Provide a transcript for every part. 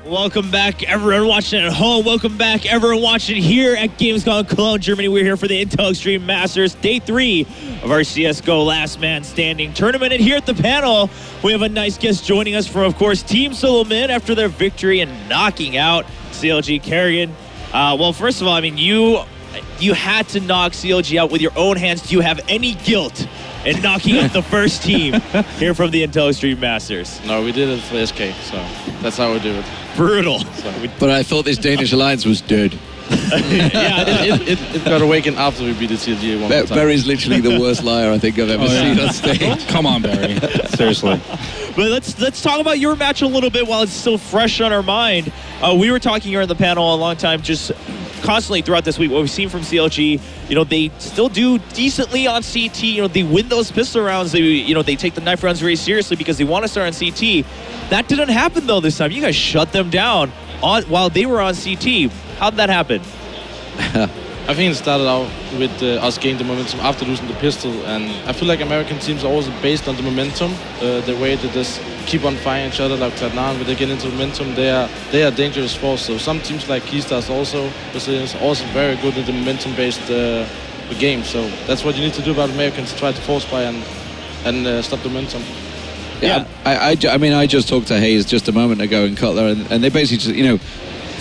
Welcome back, everyone watching at home. Welcome back, everyone watching here at Gamescom Cologne, Germany. We're here for the Intel Extreme Masters, Day 3 of our CSGO Last Man Standing tournament. And here at the panel, we have a nice guest joining us from, of course, Team Solo Mid after their victory and knocking out CLG Kerrigan. Well, first of all, I mean, you had to knock CLG out with your own hands. Do you have any guilt in knocking out the first team here from the Intel Extreme Masters? No, we did it for SK, so that's how we do it. Brutal. But I thought this Danish alliance was dead. Yeah, it got awakened after we beat the CLG one more time. Barry's literally the worst liar I think I've ever seen on stage. Come on, Barry. Seriously. But let's talk about your match a little bit while it's still fresh on our mind. We were talking here in the panel a long time, just constantly throughout this week, what we've seen from CLG, they still do decently on CT. They win those pistol rounds. They take the knife rounds very seriously because they want to start on CT. That didn't happen though this time. You guys shut them down while they were on CT. How did that happen? I think it started out with us gaining the momentum after losing the pistol, and I feel like American teams are always based on the momentum, the way they just keep on firing each other like Cloud9. When they get into momentum, they are a dangerous force. So some teams like Keystars also, Brazilians, also very good at the momentum-based game. So that's what you need to do about Americans, try to force fire and stop the momentum. Yeah, I mean, I just talked to Hayes just a moment ago in Cutler, and they basically just,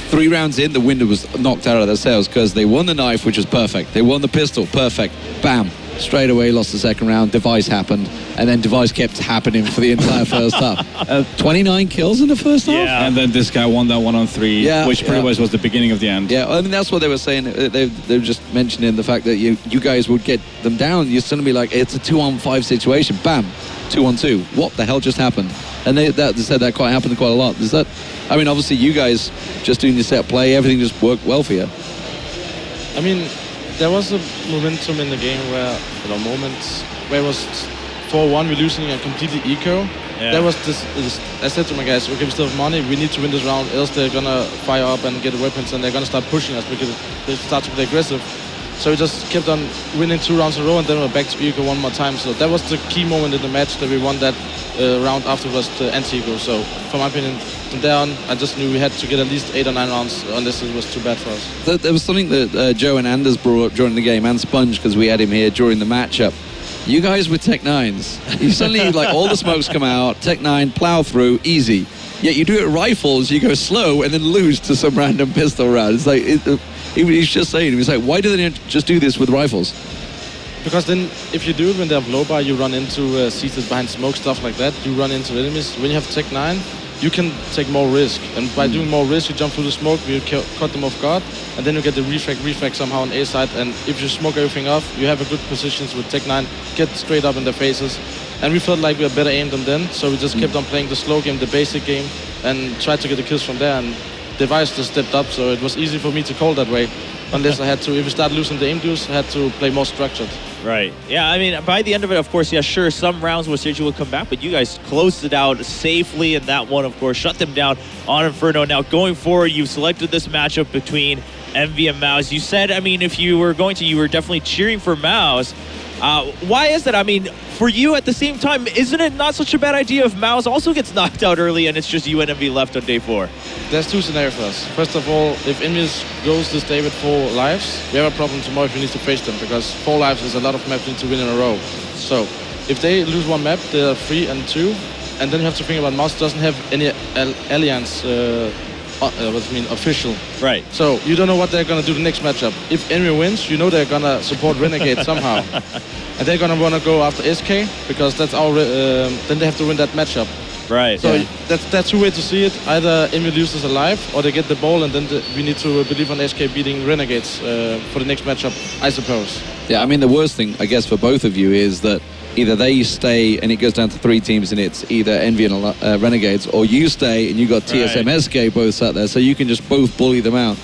3 rounds in, the window was knocked out of their sails because they won the knife, which was perfect. They won the pistol, perfect. Bam. Straight away, lost the second round. Device happened, and then Device kept happening for the entire first half. 29 kills in the first half? Yeah. And then this guy won that 1-on-3, which pretty much was the beginning of the end. Yeah, I mean, that's what they were saying. They were just mentioning the fact that you guys would get them down. You're suddenly like, it's a 2-on-5 situation. Bam. 2-on-2. What the hell just happened? And they said that happened quite a lot. Is that? I mean, obviously you guys just doing your set play, everything just worked well for you. I mean, there was a momentum in the game where moments where it was 4-1, we're losing a completely eco. Yeah. There was this. I said to my guys, okay, we still have money. We need to win this round, else they're gonna fire up and get the weapons, and they're gonna start pushing us because they start to play aggressive. So we just kept on winning 2 rounds in a row, and then we're back to eco one more time. So that was the key moment in the match, that we won that round afterwards to anti-eco. So from my opinion, from there on, I just knew we had to get at least 8 or 9 rounds, unless it was too bad for us. There was something that Joe and Anders brought up during the game, and Sponge, because we had him here during the matchup. You guys with Tech 9s, you suddenly, like, all the smokes come out, Tech 9, plow through, easy. Yet you do it rifles, you go slow, and then lose to some random pistol round. It's like, he's just saying, he was like, why do they just do this with rifles? Because then, if you do it when they have low bar, you run into seats behind smoke, stuff like that. You run into enemies. When you have Tech 9, you can take more risk. And by doing more risk, you jump through the smoke, you cut them off guard, and then you get the refrag somehow on A side. And if you smoke everything off, you have a good positions with Tech 9, get straight up in their faces. And we felt like we had better aim than them, so we just kept on playing the slow game, the basic game, and tried to get the kills from there. And Device just stepped up, so it was easy for me to call that way. Unless I had to, if we start losing the aim duels, I had to play more structured. Right. Yeah, I mean, by the end of it, of course, yeah, sure, some rounds where Sergio would come back, but you guys closed it out safely, and that one, of course, shut them down on Inferno. Now, going forward, you've selected this matchup between EnVy and Mouse. You said, I mean, if you were going to, you were definitely cheering for Mouse. Why is that? I mean, for you at the same time, isn't it not such a bad idea if Mouse also gets knocked out early and it's just you and EnVy left on day 4? There's 2 scenarios for us. First of all, if EnVyUs goes this day with 4 lives, we have a problem tomorrow if we need to face them, because 4 lives is a lot of maps we need to win in a row. So if they lose 1 map, they're 3 and 2, and then you have to think about Mouse doesn't have any alliance official. Right. So you don't know what they're gonna do the next matchup. If EnVy wins, you know they're gonna support Renegade somehow, and they're gonna wanna go after SK because that's our. Then they have to win that matchup. Right. So that's 2 ways to see it. Either EnVy loses alive, or they get the ball, and then we need to believe on SK beating Renegades for the next matchup, I suppose. Yeah, I mean, the worst thing, I guess, for both of you is that either they stay and it goes down to 3 teams and it's either EnVy and Renegades, or you stay and you got TSM SK both sat there, so you can just both bully them out.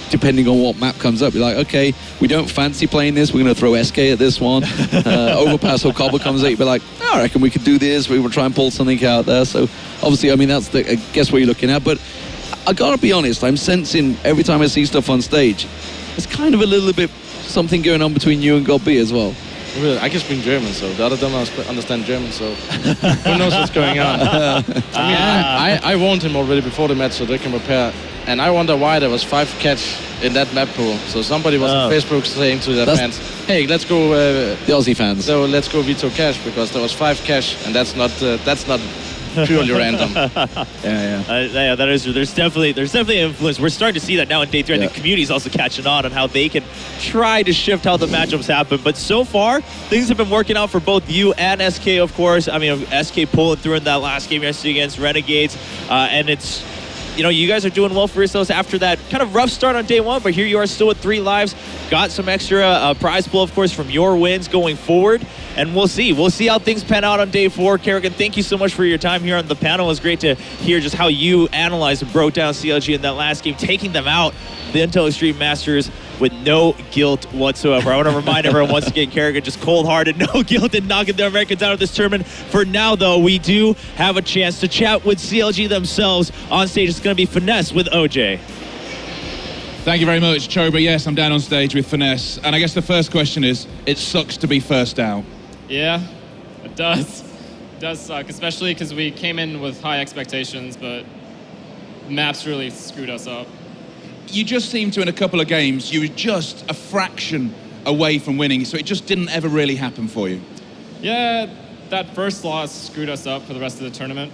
Depending on what map comes up, you're like, okay, we don't fancy playing this, we're going to throw SK at this one. Overpass or Cobble comes out, you'd be like, oh, I reckon we could do this, we will try and pull something out there. So obviously, I mean, that's I guess what you're looking at. But I gotta be honest, I'm sensing every time I see stuff on stage, there's kind of a little bit something going on between you and God B as well. Really, I can speak German, so the other don't understand German, so who knows what's going on. I warned him already before the match so they can prepare. And I wonder why there was 5 catch in that map pool. So somebody was on Facebook saying to their fans, hey, let's go... the Aussie fans. So let's go veto cash, because there was 5 cash, and that's not purely random. Yeah, that is. There's definitely influence. We're starting to see that now in day 3. And the community is also catching on how they can try to shift how the matchups happen. But so far, things have been working out for both you and SK, of course. I mean, SK pulling through in that last game yesterday against Renegades, and it's. You know, you guys are doing well for yourselves after that kind of rough start on day 1, but here you are still with 3 lives. Got some extra prize pool, of course, from your wins going forward. And we'll see. We'll see how things pan out on day 4. Kerrigan, thank you so much for your time here on the panel. It was great to hear just how you analyzed and broke down CLG in that last game, taking them out, the Intel Extreme Masters, with no guilt whatsoever. I want to remind everyone once again, Kerrigan just cold-hearted, no guilt in knocking the Americans out of this tournament. For now, though, we do have a chance to chat with CLG themselves on stage. It's going to be Finesse with OJ. Thank you very much, Chobra. Yes, I'm down on stage with Finesse. And I guess the first question is, it sucks to be first out. Yeah, it does. It does suck, especially because we came in with high expectations, but maps really screwed us up. You just seemed to, in a couple of games, you were just a fraction away from winning, so it just didn't ever really happen for you. Yeah, that first loss screwed us up for the rest of the tournament.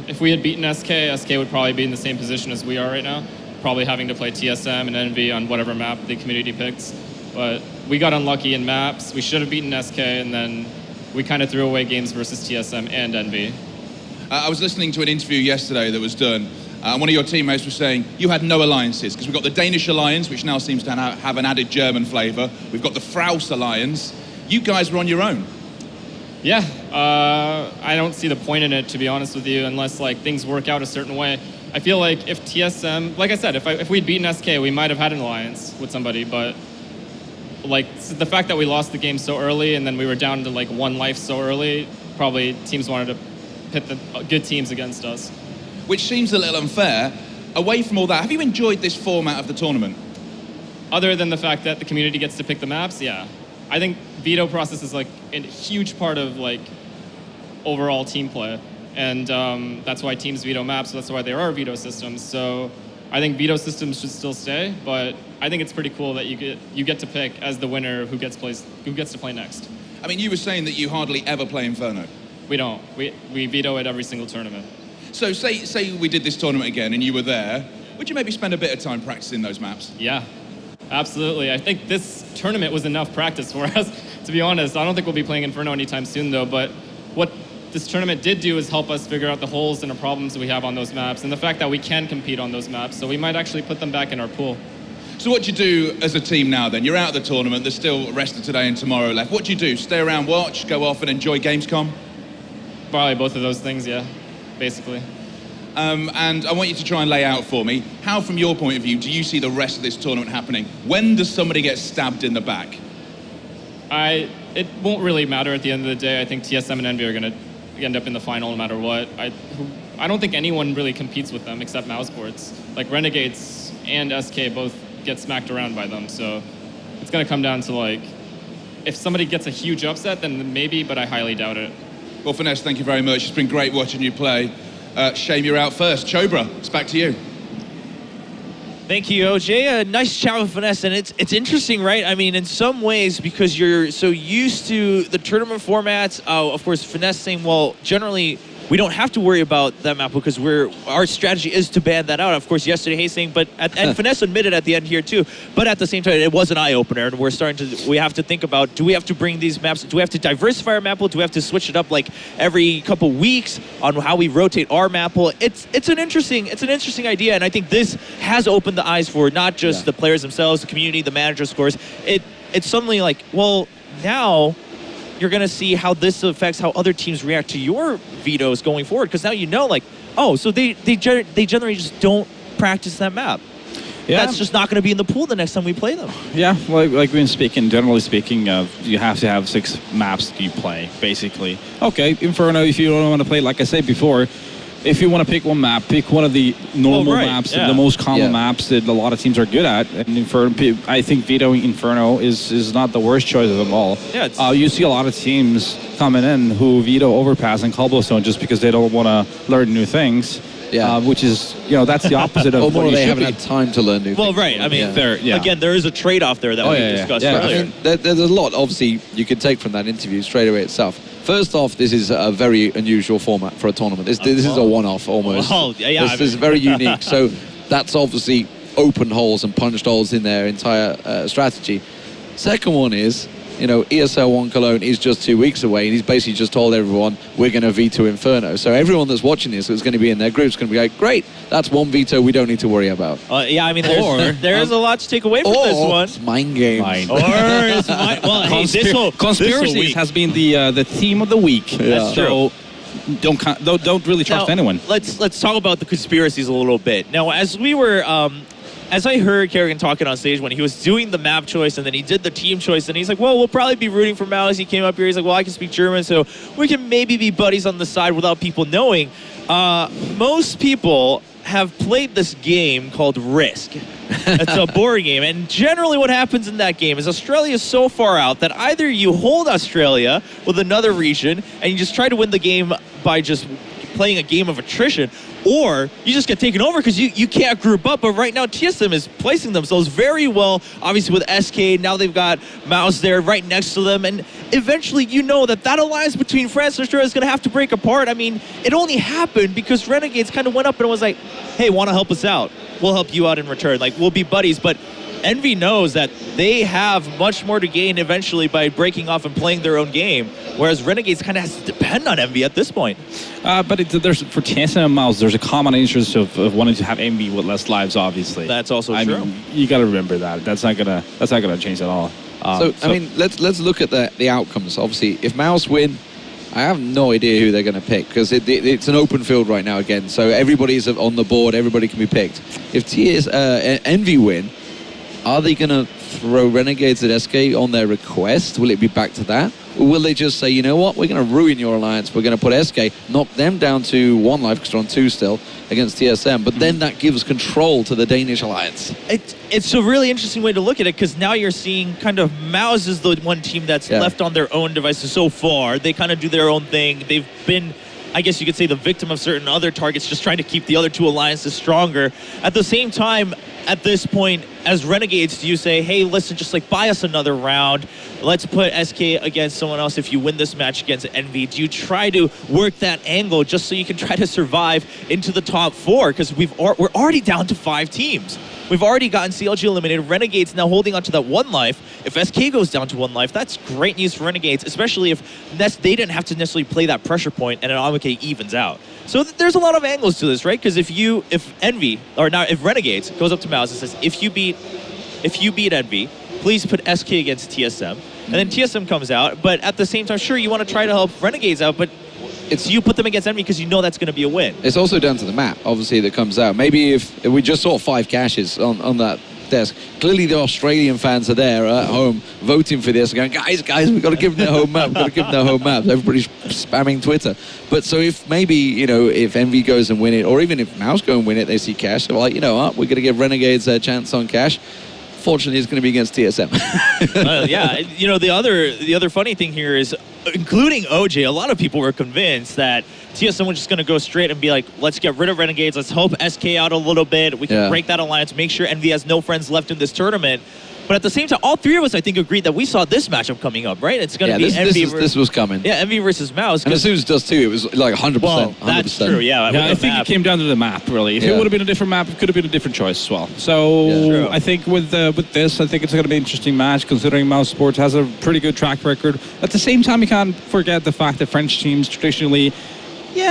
If we had beaten SK would probably be in the same position as we are right now, probably having to play TSM and EnVy on whatever map the community picks. But we got unlucky in maps. We should have beaten SK, and then we kind of threw away games versus TSM and EnVy. I was listening to an interview yesterday that was done. One of your teammates was saying you had no alliances, because we've got the Danish alliance, which now seems to have an added German flavour. We've got the Fraus alliance. You guys were on your own. Yeah, I don't see the point in it, to be honest with you, unless like things work out a certain way. I feel like if TSM, like I said, if we'd beaten SK, we might have had an alliance with somebody, but like the fact that we lost the game so early and then we were down to like 1 life so early, probably teams wanted to pit the good teams against us. Which seems a little unfair. Away from all that, have you enjoyed this format of the tournament? Other than the fact that the community gets to pick the maps, yeah. I think veto process is like a huge part of like overall team play. And that's why teams veto maps, so that's why there are veto systems. So I think veto systems should still stay, but I think it's pretty cool that you get to pick as the winner who gets to play next. I mean, you were saying that you hardly ever play Inferno. We don't. We veto it every single tournament. So say we did this tournament again and you were there, would you maybe spend a bit of time practicing those maps? Yeah, absolutely. I think this tournament was enough practice for us, to be honest. I don't think we'll be playing Inferno anytime soon, though, but what this tournament did do is help us figure out the holes and the problems that we have on those maps, and the fact that we can compete on those maps, so we might actually put them back in our pool. So what do you do as a team now then? You're out of the tournament, there's still the rest of today and tomorrow left. What do you do? Stay around, watch, go off and enjoy Gamescom? Probably both of those things, yeah, basically. And I want you to try and lay out for me, how from your point of view do you see the rest of this tournament happening? When does somebody get stabbed in the back? It won't really matter at the end of the day. I think TSM and EnVy are going to end up in the final no matter what. I don't think anyone really competes with them except Mousesports. Like Renegades and SK both get smacked around by them, so it's going to come down to like, if somebody gets a huge upset, then maybe, but I highly doubt it. Well, Finesse, thank you very much. It's been great watching you play. Shame you're out first. Chobra, it's back to you. Thank you, OJ. A nice chat with Finesse, and it's interesting, right? I mean, in some ways, because you're so used to the tournament formats. Of course, Finesse saying, well, generally, we don't have to worry about that map because our strategy is to ban that out. Of course, yesterday, Hayes saying, and Finesse admitted at the end here too, but at the same time, it was an eye-opener, and we have to think about, do we have to bring these maps, do we have to diversify our map pool, do we have to switch it up like every couple weeks on how we rotate our map pool? It's an interesting idea, and I think this has opened the eyes for not just the players themselves, the community, the managers, of course. It's suddenly like, well, now you're going to see how this affects how other teams react to your vetoes going forward, because now you know, like, oh, so they generally just don't practice that map. Yeah. That's just not going to be in the pool the next time we play them. Yeah, like we've been speaking, generally speaking, you have to have 6 maps you play, basically. Okay, Inferno, if you don't want to play, like I said before, if you want to pick one map, pick one of the normal maps, the most common maps that a lot of teams are good at. And Inferno, I think vetoing Inferno is not the worst choice of them all. Yeah, you see a lot of teams coming in who veto Overpass and Cobblestone just because they don't want to learn new things. Yeah, which is, that's the opposite of or what more you they should haven't be. had time to learn new things. Right. I mean, again, there is a trade-off there that we discussed earlier. I mean, there's a lot, obviously, you can take from that interview straight away itself. First off, this is a very unusual format for a tournament. This is a one-off almost. This is very unique. So that's obviously opened holes and punched holes in their entire strategy. Second one is, ESL 1 Cologne is just 2 weeks away, and he's basically just told everyone we're going to veto Inferno. So everyone that's watching this is going to be in their group is going to be like, great, that's one veto we don't need to worry about. I mean, there's a lot to take away from this one. It's mind games. Or it's mind. Well, hey, conspiracies has been the theme of the week. That's true. So don't really trust anyone. Let's talk about the conspiracies a little bit. Now, as we were. As I heard Kerrigan talking on stage when he was doing the map choice and then he did the team choice, and he's like, well, we'll probably be rooting for Mouse. He came up here, he's like, well, I can speak German, so we can maybe be buddies on the side without people knowing. Most people have played this game called Risk. It's a board game, and generally what happens in that game is Australia is so far out that either you hold Australia with another region and you just try to win the game by just playing a game of attrition, or you just get taken over because you can't group up. But right now, TSM is placing themselves very well, obviously with SK. Now they've got Mouse there right next to them. And eventually, that alliance between France and Australia is going to have to break apart. I mean, it only happened because Renegades kind of went up and was like, hey, want to help us out? We'll help you out in return. Like, we'll be buddies. But Envy knows that they have much more to gain eventually by breaking off and playing their own game, whereas Renegades kind of has to depend on Envy at this point. But there's for TSM and Mouse, there's a common interest of wanting to have Envy with less lives, obviously. That's also true. I mean, you got to remember that. That's not gonna change at all. I mean, let's look at the outcomes. Obviously, if Mouse win, I have no idea who they're going to pick because it's an open field right now again. So everybody's on the board. Everybody can be picked. If Envy win, are they going to throw Renegades at SK on their request? Will it be back to that? Or will they just say, you know what, we're going to ruin your alliance. We're going to put SK, knock them down to 1 life because they're on 2 still against TSM. But then that gives control to the Danish alliance. It's a really interesting way to look at it because now you're seeing kind of Mouse is the one team that's left on their own devices so far. They kind of do their own thing. They've been, I guess you could say, the victim of certain other targets, just trying to keep the other 2 alliances stronger. At the same time, at this point, as Renegades, do you say, hey, listen, just like buy us another round. Let's put SK against someone else if you win this match against Envy. Do you try to work that angle just so you can try to survive into the top 4? Because we're already down to 5 teams. We've already gotten CLG eliminated. Renegades now holding on to that 1 life. If SK goes down to 1 life, that's great news for Renegades, especially if they didn't have to necessarily play that pressure point and an AMK evens out. So there's a lot of angles to this, right? Because if Renegades goes up to Mouse and says, if you beat Envy, please put SK against TSM. And then TSM comes out, but at the same time, sure, you want to try to help Renegades out, but you put them against Envy because you know that's going to be a win. It's also down to the map, obviously, that comes out. Maybe if we just saw 5 caches on that desk, clearly the Australian fans are there at home voting for this, going, guys, we've got to give them their home map, Everybody's spamming Twitter. But so if maybe, if Envy goes and win it, or even if Mouse go and win it, they see cash, they're like, you know what, we're going to give Renegades a chance on cash. Fortunately, it's going to be against TSM. The other funny thing here is, including OJ, a lot of people were convinced that TSM was just going to go straight and be like, let's get rid of Renegades, let's help SK out a little bit, we can break that alliance, make sure Envy has no friends left in this tournament. But at the same time, all 3 of us, I think, agreed that we saw this matchup coming up, right? It's going to be Envy. This was coming. Yeah, Envy versus Mouse. And as soon as it does too, it was like 100%. Well, that's 100%. True, yeah. I think it came down to the map, really. If it would have been a different map, it could have been a different choice as well. So I think with this, I think it's going to be an interesting match, considering Mousesports has a pretty good track record. At the same time, you can't forget the fact that French teams traditionally,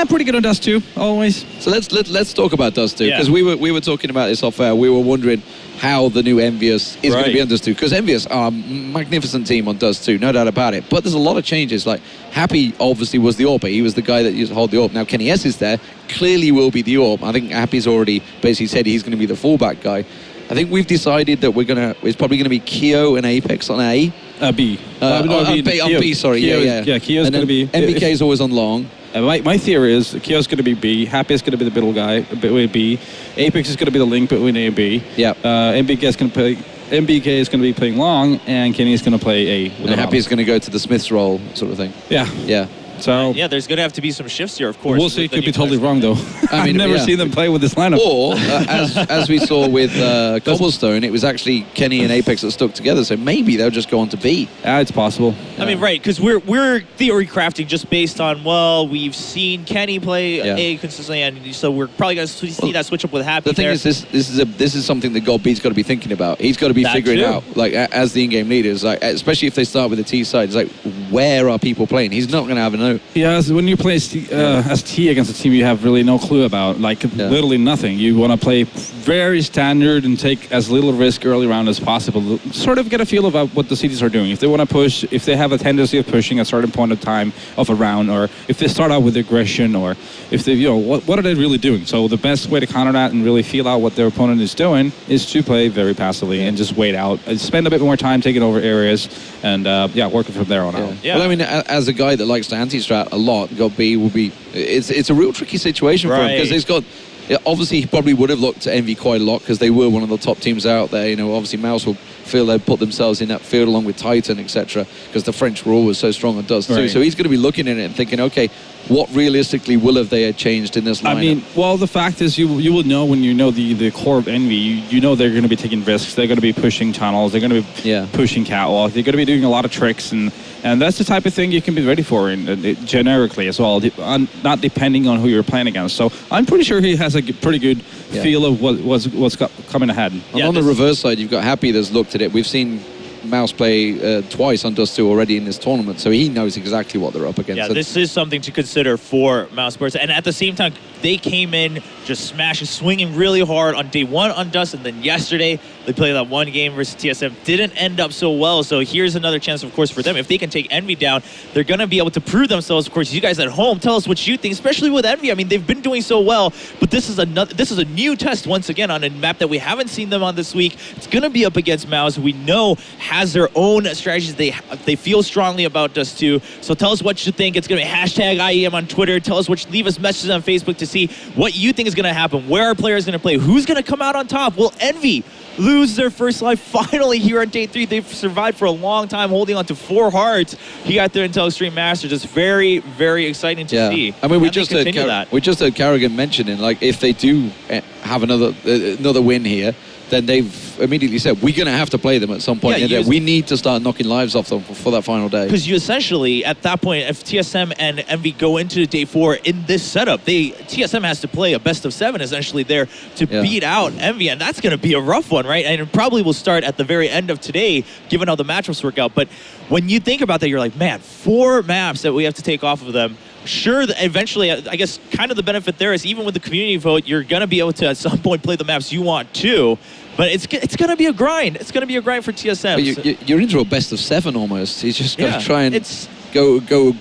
pretty good on Dust 2, always. So let's talk about Dust 2, because we were talking about this off air. We were wondering how the new EnVyUs is going to be on Dust 2, because EnVyUs are a magnificent team on Dust 2, no doubt about it. But there's a lot of changes. Like, Happy obviously was the AWP. He was the guy that used to hold the AWP. Now Kenny S is there, clearly will be the AWP. I think Happy's already basically said he's going to be the fullback guy. I think we've decided that it's probably going to be Keo and Apex on A. B. On B, sorry. Yeah, Keo's going to be... MBK is always on long. My theory is Kyo's going to be B, Happy is going to be the middle guy, between B, Apex is going to be the link between A and B. Yeah. MBK is going to play. MBK is going to be playing long, and Kenny is going to play A. With And Happy is going to go to the Smith's role, sort of thing. Yeah. Yeah. So Yeah, there's going to have to be some shifts here, of course. we'll see. It with the could be new totally players. wrong, though. I mean, I've never yeah. seen them play with this lineup. Or, as we saw with Cobblestone, it was actually Kenny and Apex that stuck together, so maybe they'll just go on to B. Yeah, it's possible. I mean, right, because we're theory crafting just based on, well, we've seen Kenny play A consistently, and so we're probably going to see that switch up with Happy. The thing is, this is something that God B's got to be thinking about. He's got to be That figuring too. out, like, as the in-game leader, is like, especially if they start with the T side, it's like, where are people playing? He's not going to have a note. Yeah, so when you play as T against a team you have really no clue about, like literally nothing. You want to play very standard and take as little risk early round as possible. Sort of get a feel about what the CTs are doing. If they want to push, if they have a tendency of pushing at a certain point of time of a round, or if they start out with aggression, or if they, what are they really doing? So the best way to counter that and really feel out what their opponent is doing is to play very passively and just wait out, spend a bit more time taking over areas, and working from there on out. Yeah. Well, I mean, as a guy that likes to anti-strat a lot, God B will be. It's a real tricky situation for him because he's got. Obviously, he probably would have looked at Envy quite a lot because they were one of the top teams out there. Obviously, Mouse will feel they'd put themselves in that field along with Titan, etc. Because the French were always so strong and does too. Right. So he's going to be looking at it and thinking, okay, what realistically will have they changed in this lineup? I mean, well, the fact is you will know when you know the core of Envy, you know they're going to be taking risks. They're going to be pushing tunnels. They're going to be pushing catwalk. They're going to be doing a lot of tricks, and that's the type of thing you can be ready for generically as well, not depending on who you're playing against. So I'm pretty sure he has a pretty good feel of what's coming ahead. And on the reverse side, you've got Happy that's looked at it. We've seen Mouse play twice on Dust 2 already in this tournament, so he knows exactly what they're up against. Yeah, this is something to consider for Mousesports. And at the same time, they came in just smashing, swinging really hard on day one on Dust, and then yesterday they played that one game versus TSM. Didn't end up so well, so here's another chance, of course, for them. If they can take Envy down, they're going to be able to prove themselves. Of course, you guys at home, tell us what you think, especially with Envy. I mean, they've been doing so well, but this is a new test once again on a map that we haven't seen them on this week. It's going to be up against Mouse, who we know has their own strategies. They feel strongly about Dust 2. So tell us what you think. It's going to be hashtag IEM on Twitter. Tell us leave us messages on Facebook to see what you think is going to happen. Where are players going to play? Who's going to come out on top? Will Envy lose their first life finally here on day 3? They've survived for a long time, holding on to 4 hearts. He got their Intel Extreme Master. Just very, very exciting to see. I mean, we just heard Carrigan mentioning, like, if they do have another win here, then they've immediately said, we're going to have to play them at some point. We need to start knocking lives off them for that final day. Because you essentially, at that point, if TSM and Envy go into day 4 in this setup, TSM has to play a best of 7 essentially there to beat out Envy, and that's going to be a rough one, right? And it probably will start at the very end of today, given how the matchups work out. But when you think about that, you're like, man, 4 maps that we have to take off of them. Sure, eventually, I guess kind of the benefit there is even with the community vote, you're going to be able to at some point play the maps you want to, but it's going to be a grind. It's going to be a grind for TSM. You're into a best of 7 almost. You just got to try and go.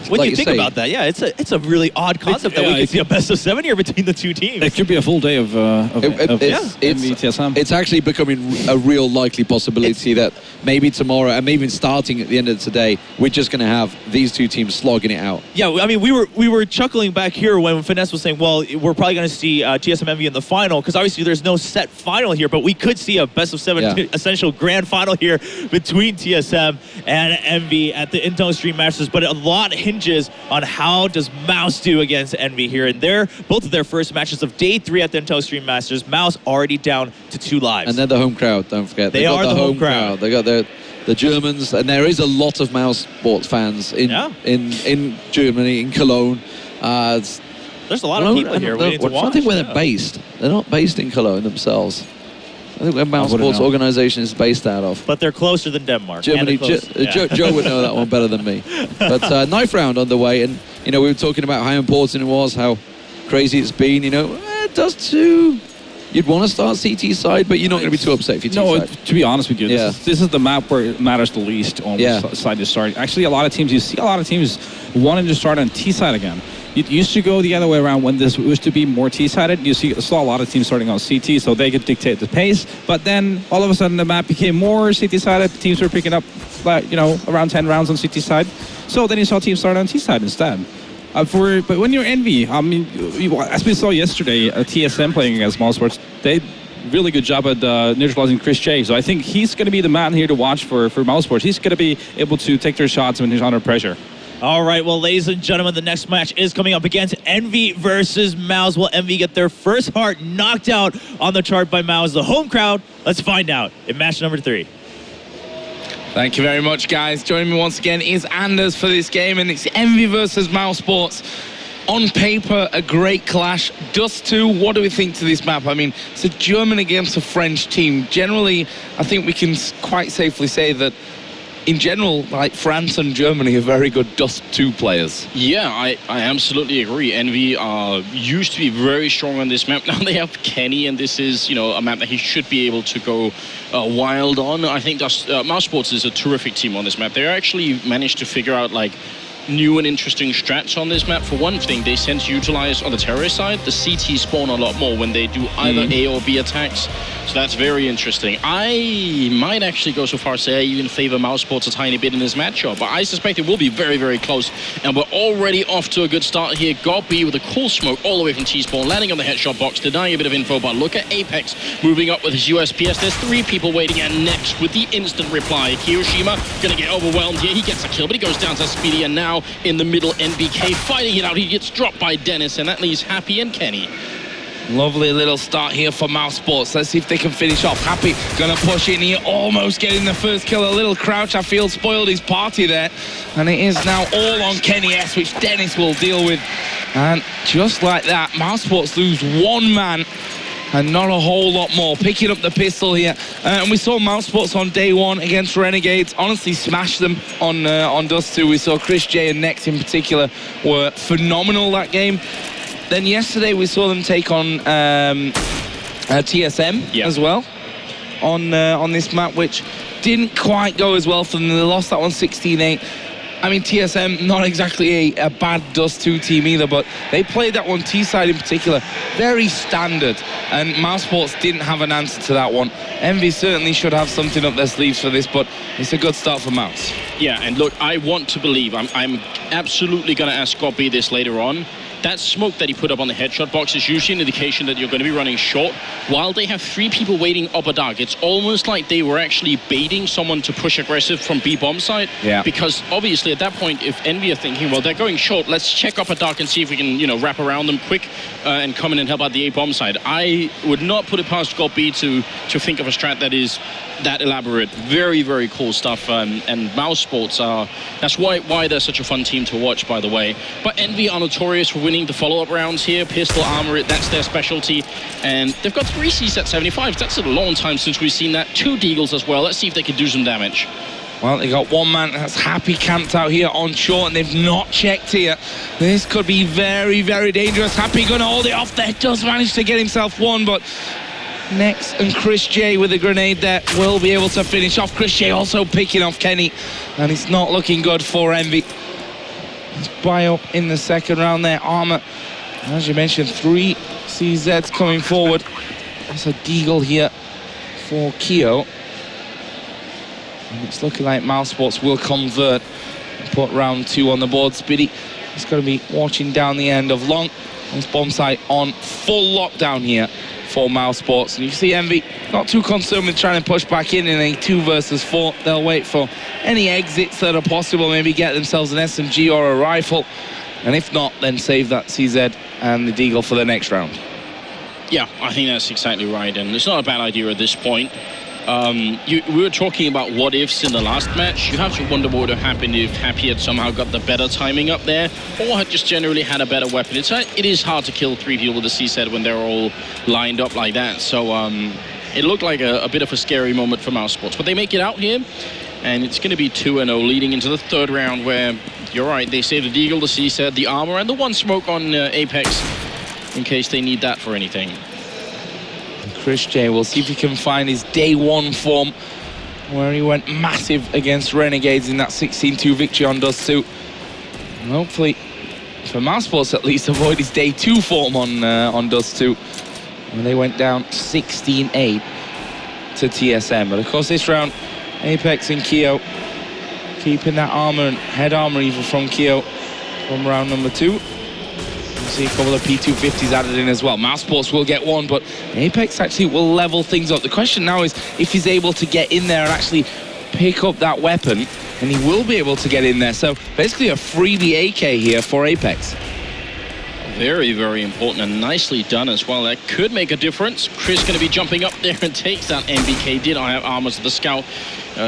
When you think about that, it's a really odd concept that we could see a best of 7 here between the two teams. It could be a full day of TSM. It's actually becoming a real likely possibility that maybe tomorrow, and maybe starting at the end of today, we're just going to have these two teams slogging it out. Yeah, I mean, we were chuckling back here when Finesse was saying, well, we're probably going to see TSM Envy in the final, because obviously there's no set final here, but we could see a best of 7 essential grand final here between TSM and Envy at the Intel Extreme Masters, but a lot hinges on how does Mouse do against Envy here, and both of their first matches of day 3 at the Intel Extreme Masters, Mouse already down to 2 lives. And they're the home crowd, don't forget. They are the home crowd. They got the Germans, and there is a lot of Mousesports fans in Germany, in Cologne. There's a lot of people here waiting to watch. I think where they're based. They're not based in Cologne themselves. I think where Mousesports organization is based out of. But they're closer than Denmark. Germany. Joe would know that one better than me. But knife round underway, and we were talking about how important it was, how crazy it's been. It does too. You'd want to start CT side, but you're not going to be too upset if you side. To be honest with you, this is the map where it matters the least on which side to start. Actually, you see a lot of teams wanting to start on T side again. It used to go the other way around when this used to be more T-sided. You saw a lot of teams starting on CT, so they could dictate the pace. But then all of a sudden the map became more CT-sided. Teams were picking up, around 10 rounds on CT side. So then you saw teams start on T side instead. But when you're Envy, I mean, as we saw yesterday, TSM playing against Mousesports, they really good job at neutralizing Chris J. So I think he's going to be the man here to watch for Mousesports. He's going to be able to take their shots when he's under pressure. All right, well, ladies and gentlemen, the next match is coming up against Envy versus Mouse. Will Envy get their first heart knocked out on the chart by Mouse? The home crowd, let's find out in match number 3. Thank you very much, guys. Joining me once again is Anders for this game, and it's Envy versus Mousesports. On paper, a great clash. Dust 2, what do we think to this map? I mean, it's a German against a French team. Generally, I think we can quite safely say that, in general, like France and Germany are very good Dust 2 players. Yeah, I absolutely agree. Envy used to be very strong on this map. Now they have Kenny, and this is, a map that he should be able to go wild on. I think Mousesports is a terrific team on this map. They actually managed to figure out, new and interesting strats on this map. For one thing, they tend to utilize on the terrorist side the CT spawn a lot more when they do either A or B attacks. So that's very interesting. I might actually go so far as say I even favor Mousesports a tiny bit in this matchup, but I suspect it will be very, very close. And we're already off to a good start here. Got B with a cool smoke all the way from T-spawn, landing on the headshot box, denying a bit of info, but look at Apex moving up with his USPS. There's 3 people waiting, and next with the instant reply. Hiroshima gonna get overwhelmed here. He gets a kill, but he goes down to Speedy, and now in the middle, NBK fighting it out. He gets dropped by Dennis, and that leaves Happy and Kenny. Lovely little start here for Mousesports. Let's see if they can finish off. Happy gonna push in here, almost getting the first kill. A little crouch, I feel, spoiled his party there. And it is now all on Kenny S, which Dennis will deal with. And just like that, Mousesports lose 1 man and not a whole lot more. Picking up the pistol here. And we saw Mousesports on day 1 against Renegades honestly smash them on Dust 2. We saw Chris J and Nex in particular were phenomenal that game. Then yesterday we saw them take on TSM as well on this map, which didn't quite go as well for them. They lost that one 16-8. I mean, TSM, not exactly a bad Dust 2 team either, but they played that one, T-side in particular, very standard, and Mousesports didn't have an answer to that one. Envy certainly should have something up their sleeves for this, but it's a good start for Mouse. Yeah, and look, I want to believe, I'm absolutely going to ask Scotty this later on. That smoke that he put up on the headshot box is usually an indication that you're going to be running short. While they have 3 people waiting upper dark, it's almost like they were actually baiting someone to push aggressive from B bomb side. Yeah. Because obviously at that point, if Envy are thinking, well, they're going short, let's check upper dark and see if we can, wrap around them quick and come in and help out the A bomb side. I would not put it past Scotty to think of a strat that is that elaborate. Very, very cool stuff. And Mousesports are, that's why they're such a fun team to watch, by the way. But Envy are notorious for winning the follow-up rounds here. Pistol armor, that's their specialty. And they've got 3 CSAT 75s. That's a long time since we've seen that. 2 Deagles as well. Let's see if they can do some damage. Well, they got 1 man that's Happy camped out here on short, and they've not checked here. This could be very, very dangerous. Happy gonna hold it off there. Does manage to get himself 1, but Nex and Chris J with a grenade there will be able to finish off. Chris J also picking off Kenny, and it's not looking good for Envy. Let's buy up in the second round there. Armor, as you mentioned, 3 CZs coming forward. There's a Deagle here for Keo. And it's looking like Mousesports will convert and put round 2 on the board. Spiddy is going to be watching down the end of long. This bomb site on full lockdown here for Mousesports. And you see Envy not too concerned with trying to push back in a 2 versus 4. They'll wait for any exits that are possible, maybe get themselves an SMG or a rifle. And if not, then save that CZ and the Deagle for the next round. Yeah, I think that's exactly right. And it's not a bad idea at this point. We were talking about what ifs in the last match. You have to wonder what would have happened if Happy had somehow got the better timing up there, or had just generally had a better weapon. It is hard to kill 3 people with a C-set when they're all lined up like that. So it looked like a bit of a scary moment for Mousesports. But they make it out here, and it's going to be 2-0 leading into the 3rd round, where, you're right, they save the Deagle, the C-set, the armor, and the 1 smoke on Apex in case they need that for anything. Chris J will see if he can find his day 1 form, where he went massive against Renegades in that 16-2 victory on Dust 2. And hopefully, for Mousesports at least, avoid his day 2 form on Dust 2, when they went down 16-8 to TSM. But of course, this round, Apex and Keo keeping that armor and head armor even from Keo. from round number 2. You see a couple of P250s added in as well. Mousesports will get one, but Apex actually will level things up. The question now is if he's able to get in there and actually pick up that weapon, and he will be able to get in there. So basically a freebie AK here for Apex. Very, very important and nicely done as well. That could make a difference. Chris going to be jumping up there and takes that NBK. Did I have armor to the scout?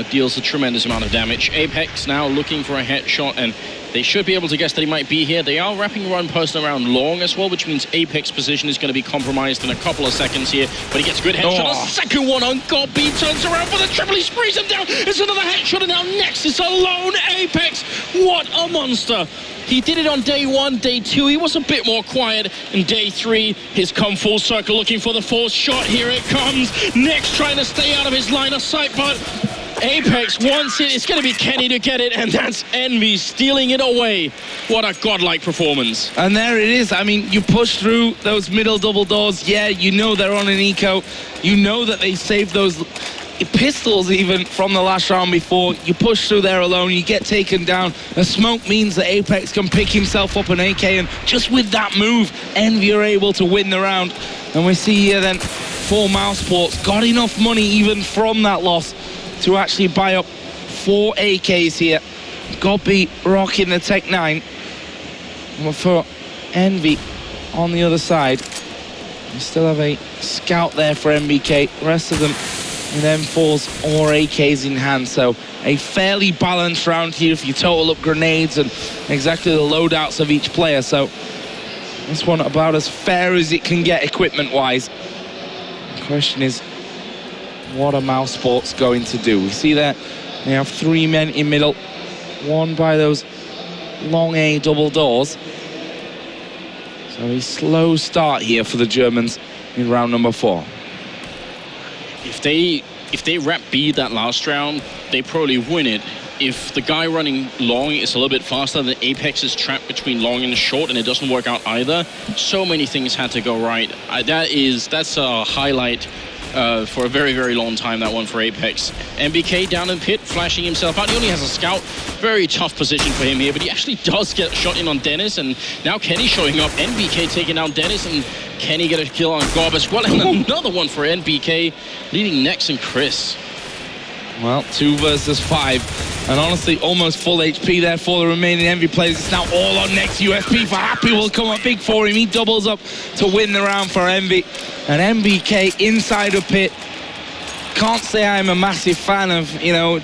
Deals a tremendous amount of damage. Apex now looking for a headshot, and they should be able to guess that he might be here. They are wrapping one person around long as well, which means Apex position is going to be compromised in a couple of seconds here. But he gets a good headshot. A second one on God. B turns around for the triple. He sprays him down. It's another headshot, and now next is a lone Apex. What a monster. He did it on day 1, day 2. He was a bit more quiet. In day 3, he's come full circle looking for the fourth shot. Here it comes. Next trying to stay out of his line of sight, but Apex wants it. It's going to be Kenny to get it, and that's Envy stealing it away. What a godlike performance. And there it is. I mean, you push through those middle double doors. Yeah, you know they're on an eco. You know that they saved those pistols even from the last round before. You push through there alone, you get taken down. The smoke means that Apex can pick himself up an AK, and just with that move, Envy are able to win the round. And we see here then, for Mousesports, got enough money even from that loss to actually buy up 4 AKs here. Godby rocking the Tech 9. And for Envy on the other side, we still have a scout there for MBK. The rest of them with M4s or AKs in hand, so a fairly balanced round here if you total up grenades and exactly the loadouts of each player. So this one about as fair as it can get equipment-wise. The question is, what are Mousesports going to do? We see that they have 3 men in middle, one by those long A double doors. So a slow start here for the Germans in round number 4. If they wrap B that last round, they probably win it. If the guy running long is a little bit faster, then Apex is trapped between long and short, and it doesn't work out either. So many things had to go right. That's a highlight for a very, very long time, that one for Apex. MBK down in pit, flashing himself out. He only has a scout. Very tough position for him here, but he actually does get shot in on Dennis, and now Kenny showing up. NBK taking down Dennis, and Kenny get a kill on Gob as well, and another one for NBK, leading Nex and Chris. Well, 2 versus 5, and honestly, almost full HP there for the remaining Envy players. It's now all on Nex. USP for Happy will come up big for him. He doubles up to win the round for Envy. And MBK inside a pit. Can't say I'm a massive fan of,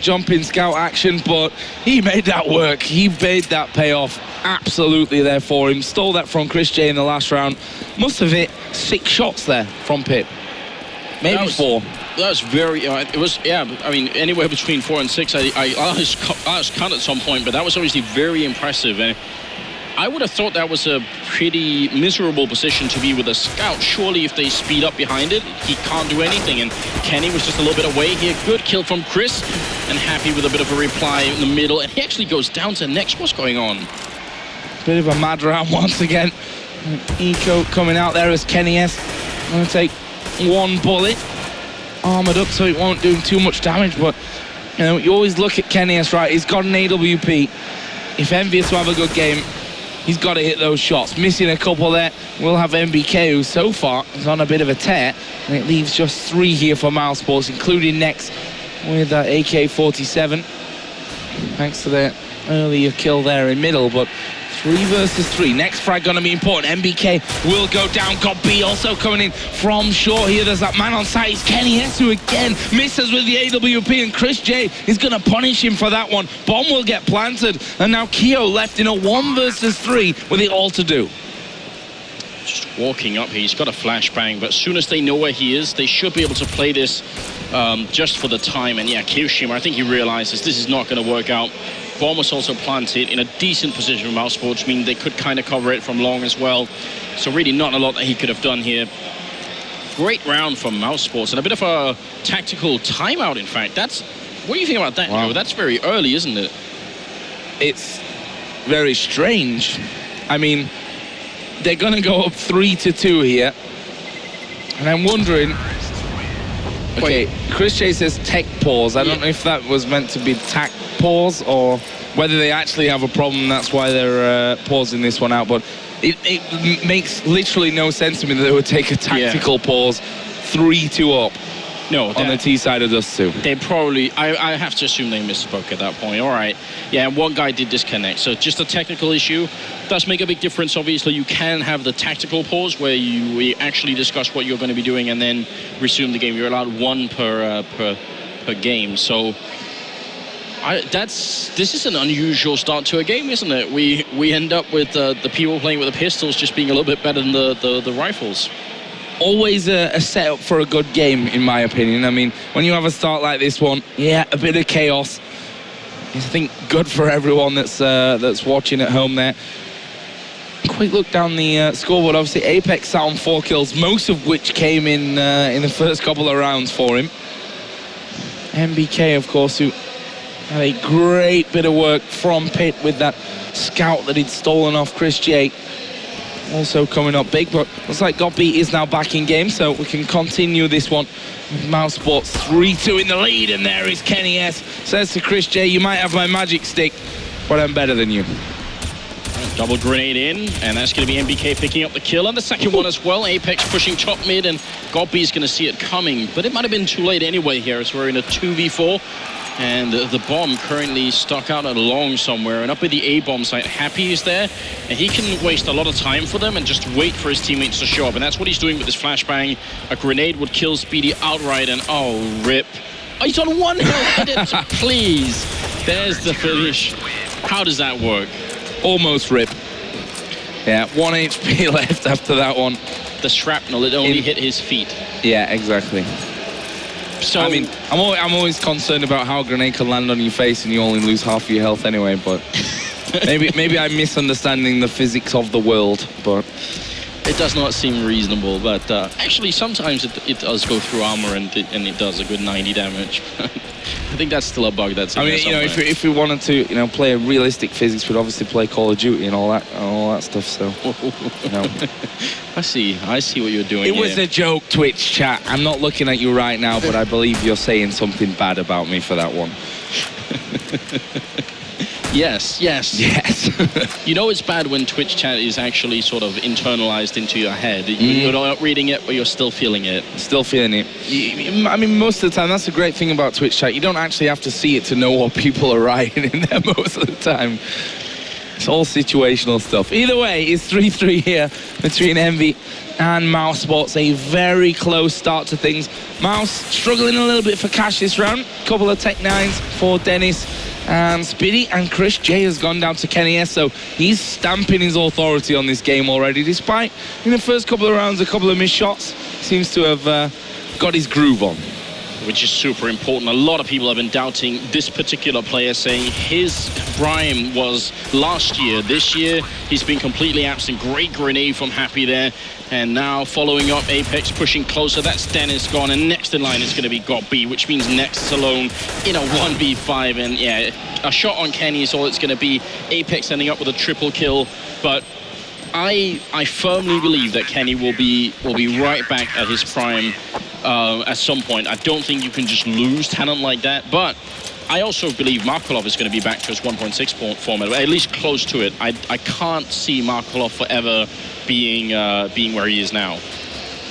jumping scout action, but he made that work. He made that pay off absolutely there for him. Stole that from Chris J in the last round. Must have hit 6 shots there from pit. Maybe 4. That was very, it was, yeah, I mean, anywhere between 4 and 6. I was cut at some point, but that was obviously very impressive. And I would have thought that was a pretty miserable position to be with a scout. Surely if they speed up behind it, he can't do anything. And Kenny was just a little bit away here. Good kill from Chris, and Happy with a bit of a reply in the middle. And he actually goes down to Nex. What's going on? Bit of a mad round once again. Eco coming out there as Kenny S. Going to take 1 bullet. Armored up so it won't do too much damage, but you always look at Kenny S, right? He's got an AWP. If Envy is to have a good game, he's got to hit those shots. Missing a couple there. We'll have MBK, who so far is on a bit of a tear, and it leaves just 3 here for Mousesports, including Nex with that AK-47. Thanks to the earlier kill there in middle, but 3 versus 3. Next frag going to be important. MBK will go down. Got B also coming in from short here. There's that man on site. It's Kenny S, who again misses with the AWP, and Chris J is going to punish him for that one. Bomb will get planted, and now Keo left in a 1 versus 3 with it all to do. Just walking up here, he's got a flashbang, but as soon as they know where he is, they should be able to play this just for the time. And yeah, Kirishima, I think he realizes this is not going to work out. Bomb was also planted in a decent position from Mousesports, meaning they could kind of cover it from long as well. So really not a lot that he could have done here. Great round from Mousesports, and a bit of a tactical timeout, in fact. What do you think about that, Joe? That's very early, isn't it? It's very strange. I mean, they're going to go up 3-2 here. And I'm wondering... Okay, Chris J says tech pause. I don't know if that was meant to be tac pause or whether they actually have a problem, that's why they're pausing this one out. But it makes literally no sense to me that they would take a tactical pause 3-2 up. No, on the T side of Dust 2. They probably, I have to assume they misspoke at that point. All right. Yeah, one guy did disconnect. So just a technical issue does make a big difference. Obviously, you can have the tactical pause where we actually discuss what you're going to be doing and then resume the game. You're allowed one per game. So this is an unusual start to a game, isn't it? We end up with the people playing with the pistols just being a little bit better than the rifles. Always a setup for a good game, in my opinion. I mean, when you have a start like this one, yeah, a bit of chaos. I think good for everyone that's watching at home there. Quick look down the scoreboard. Obviously, Apex sat on 4 kills, most of which came in the first couple of rounds for him. MBK, of course, who had a great bit of work from pit with that scout that he'd stolen off Chris J. Also coming up big, but looks like Godbeat is now back in game, so we can continue this one with Mousesports 3-2 in the lead, and there is Kenny S. Says to Chris J, you might have my magic stick, but I'm better than you. Double grenade in, and that's going to be MBK picking up the kill, and the second one as well. Apex pushing top mid, and Godbeat is going to see it coming, but it might have been too late anyway here, as we're in a 2v4. And the bomb currently stuck out along somewhere, and up at the A-bomb site, Happy is there, and he can waste a lot of time for them and just wait for his teammates to show up, and that's what he's doing with this flashbang. A grenade would kill Speedy outright, and oh, rip. Oh, he's on 1 health, please. There's the finish. How does that work? Almost rip. Yeah, 1 HP left after that one. The shrapnel, it only hit his feet. Yeah, exactly. So, I mean, I'm always concerned about how a grenade can land on your face and you only lose half of your health anyway, but maybe I'm misunderstanding the physics of the world, but it does not seem reasonable. But actually, sometimes it does go through armor and it does a good 90 damage. I think that's still a bug that's in there somewhere. If we wanted to, play a realistic physics, we'd obviously play Call of Duty and all that stuff. So, I see what you're doing. It was a joke, Twitch chat. I'm not looking at you right now, but I believe you're saying something bad about me for that one. Yes. It's bad when Twitch chat is actually sort of internalized into your head. You're not reading it, but you're still feeling it. Still feeling it. I mean, most of the time, that's the great thing about Twitch chat. You don't actually have to see it to know what people are writing in there most of the time. It's all situational stuff. Either way, it's 3-3 here between Envy and Mousesports. A very close start to things. Mouse struggling a little bit for cash this round. Couple of Tech 9s for Dennis and Speedy, and Chris J has gone down to Kenny S, so he's stamping his authority on this game already, despite in the first couple of rounds a couple of missed shots. Seems to have got his groove on, which is super important. A lot of people have been doubting this particular player, saying his prime was last year. This year, he's been completely absent. Great grenade from Happy there. And now following up, Apex pushing closer. That's Dennis gone. And next in line is going to be Godbeat, which means Next is alone in a 1v5. And yeah, a shot on Kenny is all it's going to be. Apex ending up with a triple kill. But I firmly believe that Kenny will be right back at his prime at some point. I don't think you can just lose talent like that. But I also believe Markelov is going to be back to his 1.6 format, at least close to it. I can't see Markelov forever being where he is now.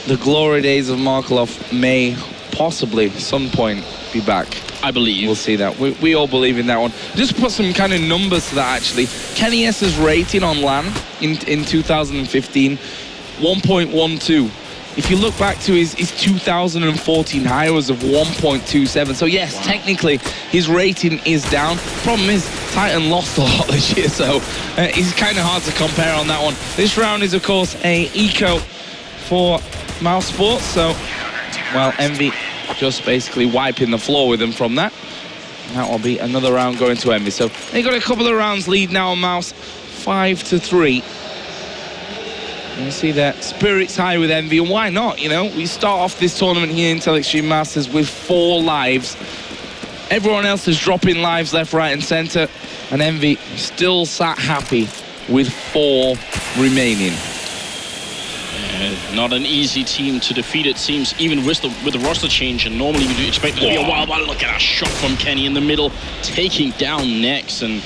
The glory days of Markelov may possibly at some point be back. I believe. We'll see that. We all believe in that one. Just put some kind of numbers to that, actually. Kenny S's rating on LAN in 2015, 1.12. If you look back to his 2014 high was of 1.27. So yes, technically his rating is down. Problem is, Titan lost a lot this year, so it's kind of hard to compare on that one. This round is, of course, a eco for Mousesports. So, well, Envy just basically wiping the floor with them from that. That will be another round going to Envy. So they got a couple of rounds lead now on Mouse, 5-3. You see that spirits high with Envy, and why not? We start off this tournament here in Intel Extreme Masters with 4 lives. Everyone else is dropping lives left, right, and center, and Envy still sat happy with 4 remaining. Not an easy team to defeat, it seems, even with the roster change, and normally you do expect it to be a while, but look at a shot from Kenny in the middle, taking down Nex, and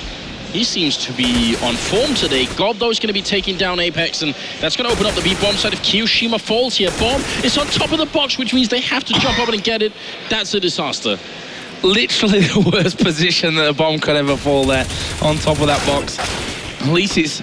he seems to be on form today. Gob, though, is going to be taking down Apex, and that's going to open up the B-bomb side. If Kiyoshima falls here, bomb is on top of the box, which means they have to jump up and get it. That's a disaster. Literally the worst position that a bomb could ever fall there, on top of that box. At least it's,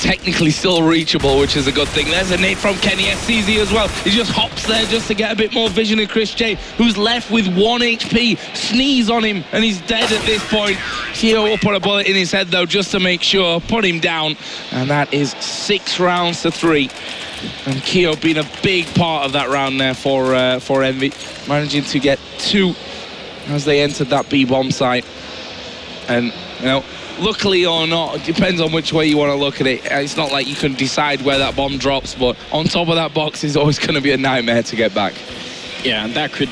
technically still reachable, which is a good thing. There's a nade from Kenny SCZ as well. He just hops there just to get a bit more vision of Chris J, who's left with 1 HP. Sneeze on him, and he's dead at this point. Keo will put a bullet in his head, though, just to make sure. Put him down, and that is 6 rounds to 3. And Keo being a big part of that round there for EnVy, managing to get 2 as they entered that B-bomb site. And, luckily or not, it depends on which way you want to look at it. It's not like you can decide where that bomb drops, but on top of that box is always going to be a nightmare to get back. Yeah, and that could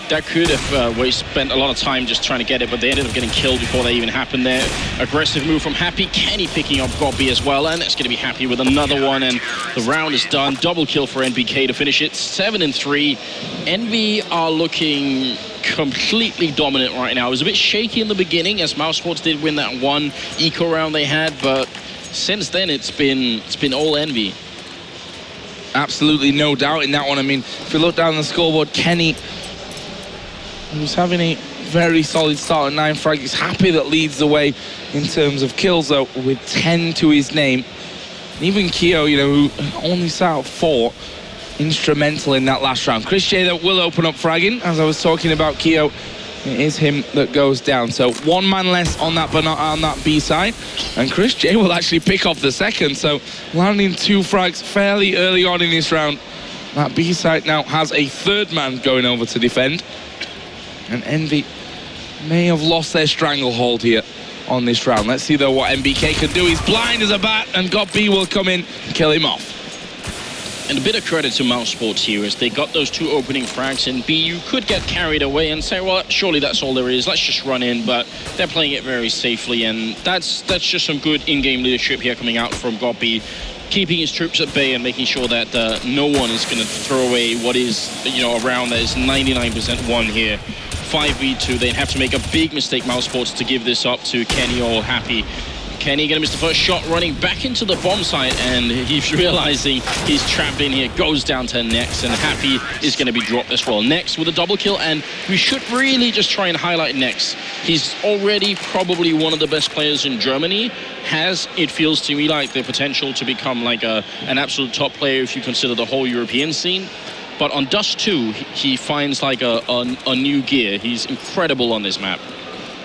have we spent a lot of time just trying to get it, but they ended up getting killed before they even happened there. Aggressive move from Happy. Kenny picking up Gobby as well, and that's going to be Happy with another one, and the round is done. Double kill for NBK to finish it. 7-3. EnVy are looking completely dominant right now. It was a bit shaky in the beginning as Mousesports did win that one eco round they had, but since then it's been all EnVy. Absolutely no doubt in that one. I mean, if you look down the scoreboard, Kenny, who's having a very solid start at 9 frags, he's Happy that leads the way in terms of kills, though, with 10 to his name. And even Keo, who only sat out 4, instrumental in that last round. Chris J, that will open up fragging. As I was talking about Keo, it is him that goes down. So 1 man less on that B side, and Chris J will actually pick off the second. So landing 2 frags fairly early on in this round. That B side now has a 3rd man going over to defend, and EnVy may have lost their stranglehold here on this round. Let's see though what NBK can do. He's blind as a bat, and GobB will come in and kill him off. And a bit of credit to Mousesports here as they got those 2 opening frags in B. You could get carried away and say, well, surely that's all there is. Let's just run in. But they're playing it very safely, and that's just some good in-game leadership here coming out from GobB, keeping his troops at bay and making sure that no one is going to throw away what is, a round that is 99% won here. 5v2, they'd have to make a big mistake, Mousesports, to give this up to Kenny or Happy. Kenny gonna miss the first shot, running back into the bomb site, and he's realizing he's trapped in here, goes down to Nex, and Happy is gonna be dropped as well. Nex with a double kill, and we should really just try and highlight Nex. He's already probably one of the best players in Germany, has, it feels to me, like the potential to become like an absolute top player if you consider the whole European scene. But on Dust 2, he finds like a new gear. He's incredible on this map.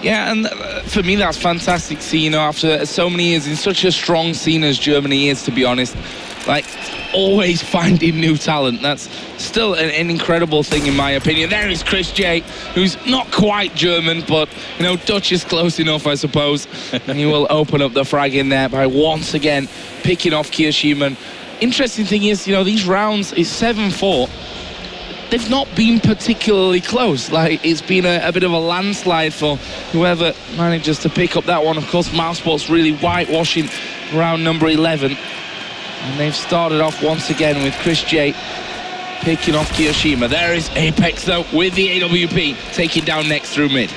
Yeah, and for me, that's fantastic to see, after so many years in such a strong scene as Germany is, to be honest. Like, always finding new talent. That's still an incredible thing, in my opinion. There is Chris J, who's not quite German, but, Dutch is close enough, I suppose. And he will open up the frag in there by once again picking off Kiyoshima. Interesting thing is, these rounds is 7-4. They've not been particularly close. Like, it's been a bit of a landslide for whoever manages to pick up that one. Of course, Mousesports really whitewashing round number 11. And they've started off once again with Chris J picking off Kiyoshima. There is Apex, though, with the AWP, taking down Nex through mid.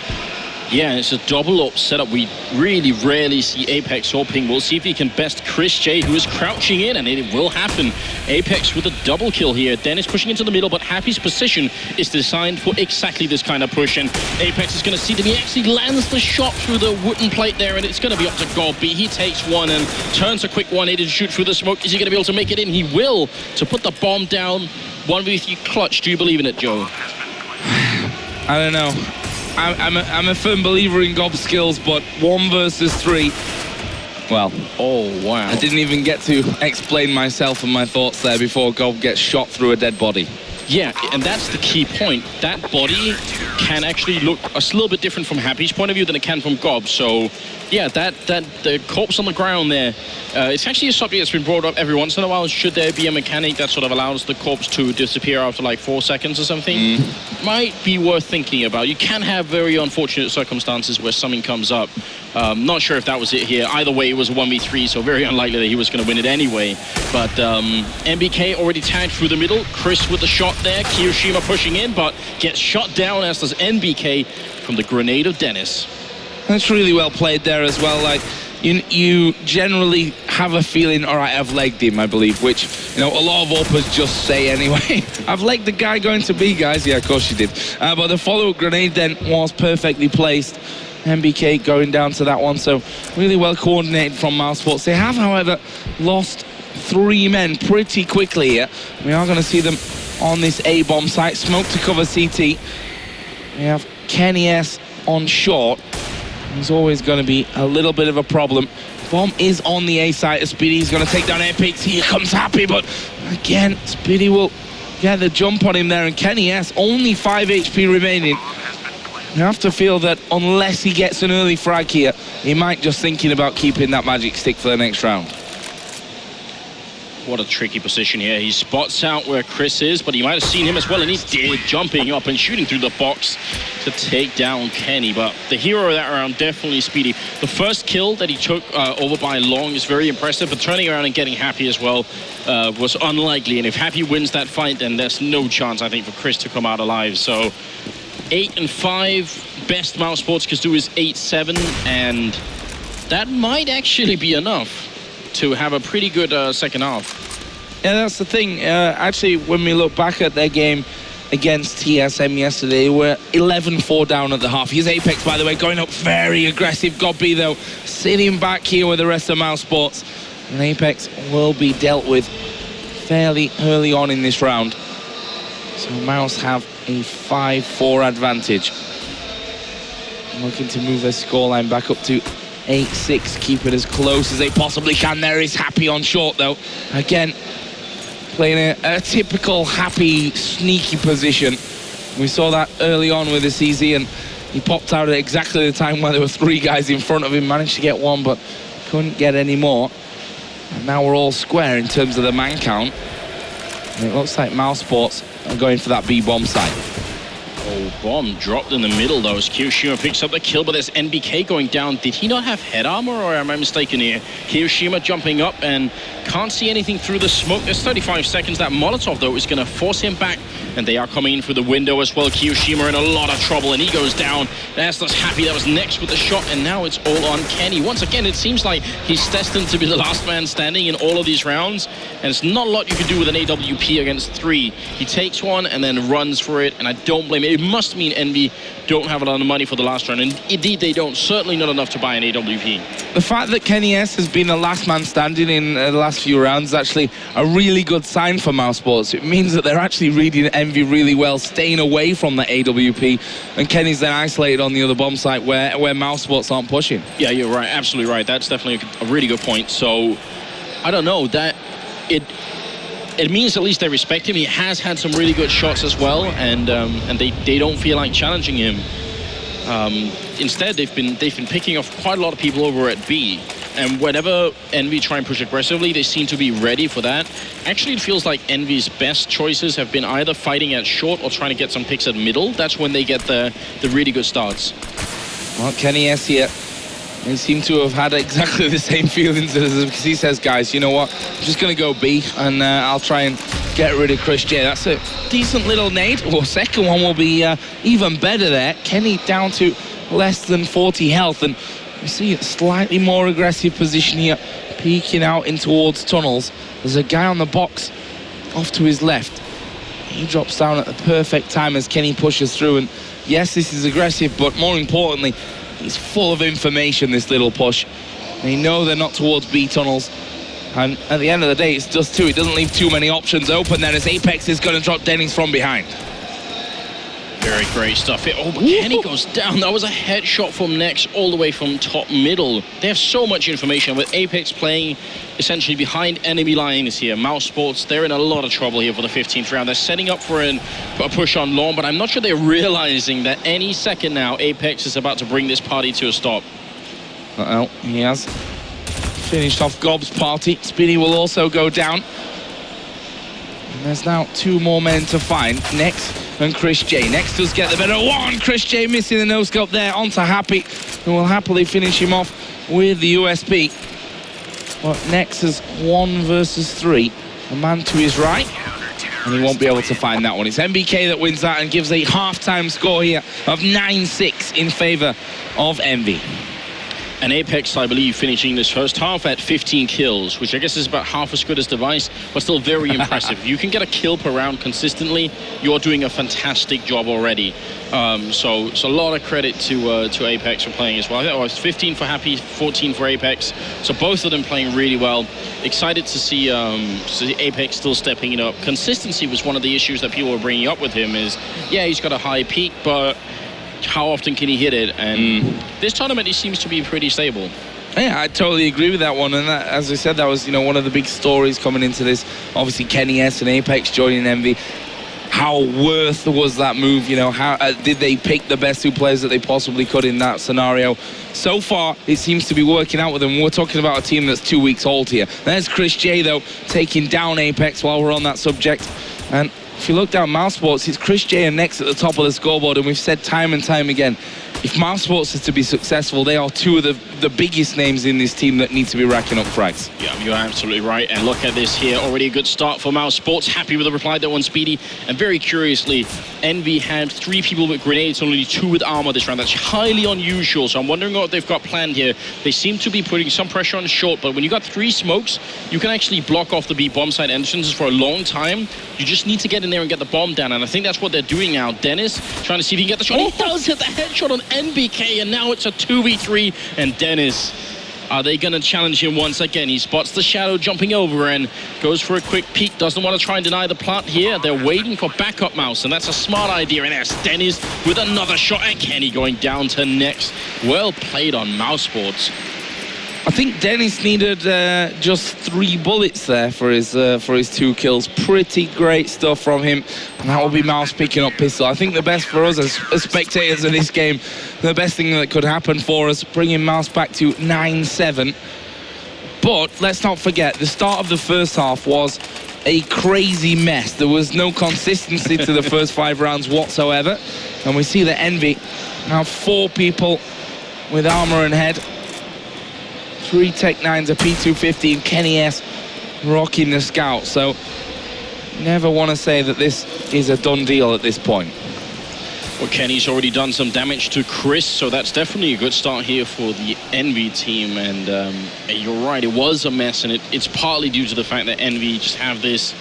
Yeah, it's a double up setup. We really rarely see Apex opening. We'll see if he can best Chris J, who is crouching in, and it will happen. Apex with a double kill here. Dennis pushing into the middle, but Happy's position is designed for exactly this kind of push, and Apex is going to see that he actually lands the shot through the wooden plate there, and it's going to be up to GobB. He takes one and turns a quick 180 to shoot through the smoke. Is he going to be able to make it in? He will, to put the bomb down. 1v3 clutch. Do you believe in it, Joe? I don't know. I'm a firm believer in Gob's skills, but 1 versus 3. Well, oh wow! I didn't even get to explain myself and my thoughts there before Gob gets shot through a dead body. Yeah, and that's the key point. That body can actually look a little bit different from Happy's point of view than it can from Gob. So, yeah, the corpse on the ground there, it's actually a subject that's been brought up every once in a while. Should there be a mechanic that sort of allows the corpse to disappear after like 4 seconds or something? Might be worth thinking about. You can have very unfortunate circumstances where something comes up. Not sure if that was it here. Either way, it was a 1v3, so very unlikely that he was going to win it anyway. But NBK already tagged through the middle. Chris with the shot there. Kiyoshima pushing in, but gets shot down, as does NBK from the grenade of Dennis. That's really well played there as well. Like, you generally have a feeling, all right, I've legged him, I believe, which, you know, a lot of uppers just say anyway. I've legged the guy going to B, guys. Yeah, of course you did. But the follow-up grenade then was perfectly placed. MBK going down to that one, so really well coordinated from Mousesports. They have, however, lost 3 men pretty quickly here. We are going to see them on this A-bomb site. Smoke to cover CT. We have Kenny S on short. He's always going to be a little bit of a problem. Bomb is on the A site. Speedy's going to take down Apex. Here comes Happy, but again, Speedy will get the jump on him there, and Kenny S only 5 HP remaining. You have to feel that unless he gets an early frag here, he might just thinking about keeping that magic stick for the next round. What a tricky position here. He spots out where Chris is, but he might have seen him as well, and he did, jumping up and shooting through the box to take down Kenny. But the hero of that round, definitely Speedy. The first kill that he took over by Long is very impressive, but turning around and getting Happy as well was unlikely. And if Happy wins that fight, then there's no chance, I think, for Chris to come out alive. So 8 and 5, best Mousesports could do is 8-7, and that might actually be enough to have a pretty good second half. Yeah, that's the thing. Actually, when we look back at their game against TSM yesterday, they were 11-4 down at the half. Here's Apex, by the way, going up very aggressive. Godby, though, sitting back here with the rest of Mousesports. And Apex will be dealt with fairly early on in this round. So Mouse have a 5-4 advantage. Looking to move their scoreline back up to 8-6, keep it as close as they possibly can. There is Happy on short, though. Again, playing a typical Happy sneaky position. We saw that early on with the CZ, and he popped out at exactly the time where there were 3 guys in front of him. Managed to get 1, but couldn't get any more. And now we're all square in terms of the man count. And it looks like Mousesports are going for that B-bomb site. Oh, bomb dropped in the middle, though, as Kiyoshima picks up the kill, but there's NBK going down. Did he not have head armor, or am I mistaken here? Kiyoshima jumping up and can't see anything through the smoke. There's 35 seconds. That Molotov, though, is going to force him back, and they are coming in through the window as well. Kiyoshima in a lot of trouble, and he goes down. That's Happy that was next with the shot, and now it's all on Kenny. Once again, it seems like he's destined to be the last man standing in all of these rounds, and it's not a lot you can do with an AWP against 3. He takes one and then runs for it, and I don't blame him. It must mean Envy don't have a lot of money for the last round, and indeed they don't. Certainly not enough to buy an AWP. The fact that Kenny S has been the last man standing in the last few rounds is actually a really good sign for Mousesports. It means that they're actually reading Envy really well, staying away from the AWP, and Kenny's then isolated on the other bomb site where Mousesports aren't pushing. Yeah, you're right, absolutely right. That's definitely a really good point. So I don't know, that it means at least they respect him. He has had some really good shots as well, and they don't feel like challenging him. Instead, they've been picking off quite a lot of people over at B, and whenever Envy try and push aggressively, they seem to be ready for that. Actually, it feels like Envy's best choices have been either fighting at short or trying to get some picks at middle. That's when they get the really good starts. Well, Kenny S here, they seem to have had exactly the same feelings as, because he says, guys, you know what, I'm just going to go B, and I'll try and get rid of Chris J. That's a decent little nade. Well, second one will be even better there. Kenny down to less than 40 health, and you see a slightly more aggressive position here, peeking out in towards tunnels. There's a guy on the box off to his left. He drops down at the perfect time as Kenny pushes through, and yes, this is aggressive, but more importantly, he's full of information, this little push. They know they're not towards B tunnels. And at the end of the day, it's just 2. It doesn't leave too many options open then, as Apex is going to drop Dennis from behind. Very great stuff here. Oh, but Kenny goes down. That was a headshot from Nex all the way from top middle. They have so much information, with Apex playing essentially behind enemy lines here. Mousesports, they're in a lot of trouble here for the 15th round. They're setting up for a push on long, but I'm not sure they're realizing that any second now, Apex is about to bring this party to a stop. Uh-oh, he has finished off Gob's party. Speedy will also go down. And there's now 2 more men to find. Nex and Chris J. Nex does get the better one. Chris J missing the no-scope there onto Happy, who will happily finish him off with the USP. But Nex has 1 versus 3. A man to his right, and he won't be able to find that one. It's MBK that wins that and gives a half-time score here of 9-6 in favor of Envy. And Apex, I believe, finishing this first half at 15 kills, which I guess is about half as good as Device, but still very impressive. If you can get a kill per round consistently, you're doing a fantastic job already. So a lot of credit to Apex for playing as well. I think it was 15 for Happy, 14 for Apex. So both of them playing really well. Excited to see Apex still stepping it up. Consistency was one of the issues that people were bringing up with him is, yeah, he's got a high peak, but how often can he hit it? And this tournament, he seems to be pretty stable. Yeah, I totally agree with that one. And that, as I said, that was, one of the big stories coming into this. Obviously, Kenny S and Apex joining EnVy. How worth was that move? How did they pick the best two players that they possibly could in that scenario? So far, it seems to be working out with them. We're talking about a team that's 2 weeks old here. There's Chris J, though, taking down Apex while we're on that subject. And if you look down Mousesports, it's Chris J and Next at the top of the scoreboard, and we've said time and time again, if Mousesports is to be successful, they are two of the biggest names in this team that need to be racking up frags. Yeah, you're absolutely right. And look at this here. Already a good start for Mousesports. Happy with the reply that one, Speedy. And very curiously, EnVy had 3 people with grenades, only 2 with armor this round. That's highly unusual. So I'm wondering what they've got planned here. They seem to be putting some pressure on short, but when you got 3 smokes, you can actually block off the B bomb site entrances for a long time. You just need to get in there and get the bomb down. And I think that's what they're doing now. Dennis trying to see if he can get the shot. He does hit the headshot on NBK, and now it's a 2v3. And Dennis, are they going to challenge him once again? He spots the shadow jumping over and goes for a quick peek. Doesn't want to try and deny the plant here. They're waiting for backup Mouse, and that's a smart idea. And there's Dennis with another shot, and Kenny going down to Next. Well played on Mousesports. I think Dennis needed just 3 bullets there for his 2 kills. Pretty great stuff from him. And that will be Mouse picking up pistol. I think the best for us as spectators of this game, the best thing that could happen for us, bringing Mouse back to 9-7. But let's not forget, the start of the first half was a crazy mess. There was no consistency to the first 5 rounds whatsoever. And we see that EnVy now 4 people with armor and head. 3 Tech 9s, a P250, and Kenny S rocking the Scout. So never want to say that this is a done deal at this point. Well, Kenny's already done some damage to Chris, so that's definitely a good start here for the EnVy team. And you're right, it was a mess, and it's partly due to the fact that EnVy just have this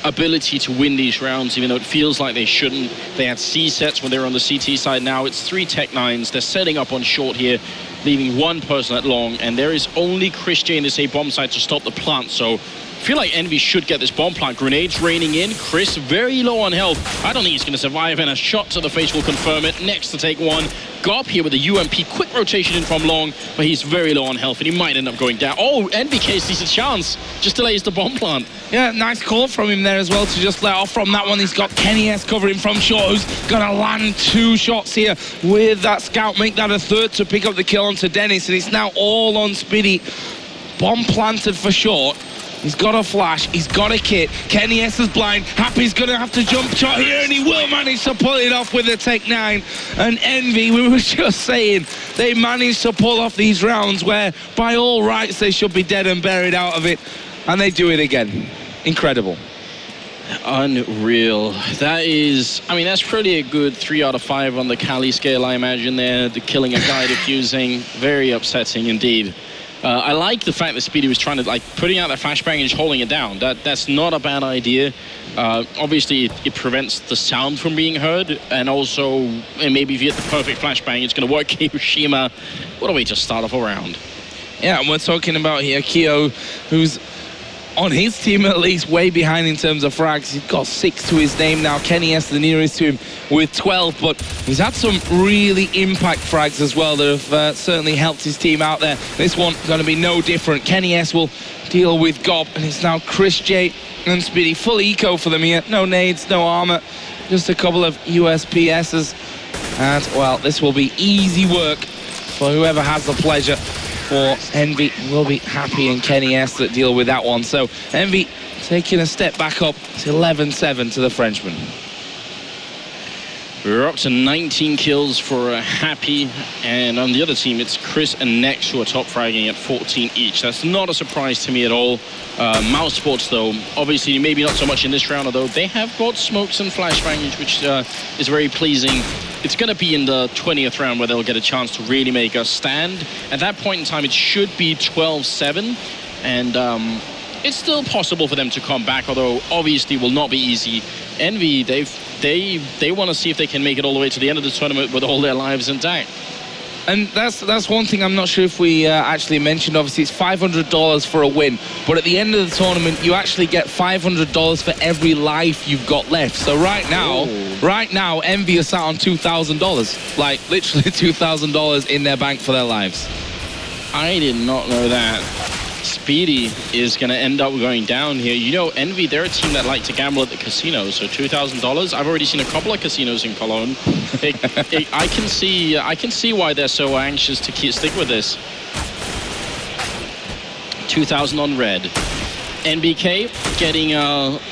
ability to win these rounds, even though it feels like they shouldn't. They had C sets when they were on the CT side. Now it's 3 Tech 9s. They're setting up on short here, leaving 1 person at long, and there is only Chris J in this A bomb site to stop the plant. So I feel like EnVy should get this bomb plant. Grenades raining in. Chris very low on health. I don't think he's going to survive, and a shot to the face will confirm it. Next to take 1. Gob here with a UMP. Quick rotation in from long, but he's very low on health, and he might end up going down. Oh, NBK sees a chance. Just delays the bomb plant. Yeah, nice call from him there as well to just let off from that one. He's got Kenny S covering from short, who's going to land 2 shots here with that Scout. Make that a 3rd to pick up the kill onto Dennis, and it's now all on Speedy. Bomb planted for short. He's got a flash, he's got a kit. Kenny S is blind. Happy's going to have to jump shot here, and he will manage to pull it off with a Tech 9. And EnVy, we were just saying, they managed to pull off these rounds where, by all rights, they should be dead and buried out of it. And they do it again. Incredible. Unreal. That is, I mean, that's pretty a good 3 out of 5 on the Cali scale, I imagine there. The killing a guy defusing. Very upsetting indeed. I like the fact that Speedy was trying to, putting out that flashbang and just holding it down. That's not a bad idea. Obviously, it prevents the sound from being heard, and also, maybe if you hit the perfect flashbang, it's going to work. Hiroshima, what a way to start off a round. Yeah, and we're talking about here Keo, who's on his team at least way behind in terms of frags. He's got 6 to his name now. Kenny S the nearest to him with 12, but he's had some really impact frags as well that have certainly helped his team out there. This one going to be no different. Kenny S will deal with Gob, and it's now Chris J and Speedy. Full eco for them here. No nades, no armor, just a couple of USPSs. And, well, this will be easy work for whoever has the pleasure. For EnVy will be Happy and Kenny S that deal with that one. So EnVy taking a step back up. It's 11-7 to the Frenchman. We're up to 19 kills for Happy, and on the other team it's Chris and Nex who are top fragging at 14 each. That's not a surprise to me at all. Mousesports though, obviously maybe not so much in this round, although they have got smokes and flashbangs, which is very pleasing. it's going to be in the 20th round where they'll get a chance to really make a stand. At that point in time, it should be 12-7, and it's still possible for them to come back, although obviously will not be easy. EnVy, they want to see if they can make it all the way to the end of the tournament with all their lives intact. And that's one thing I'm not sure if we actually mentioned. Obviously, it's $500 for a win, but at the end of the tournament, you actually get $500 for every life you've got left. So right now, EnVy are sat on $2,000, like literally $2,000 in their bank for their lives. I did not know that. Speedy is going to end up going down here. You know, EnVy, they're a team that like to gamble at the casinos, so $2,000. I've already seen a couple of casinos in Cologne. I can see why they're so anxious to stick with this. 2,000 on red. NBK getting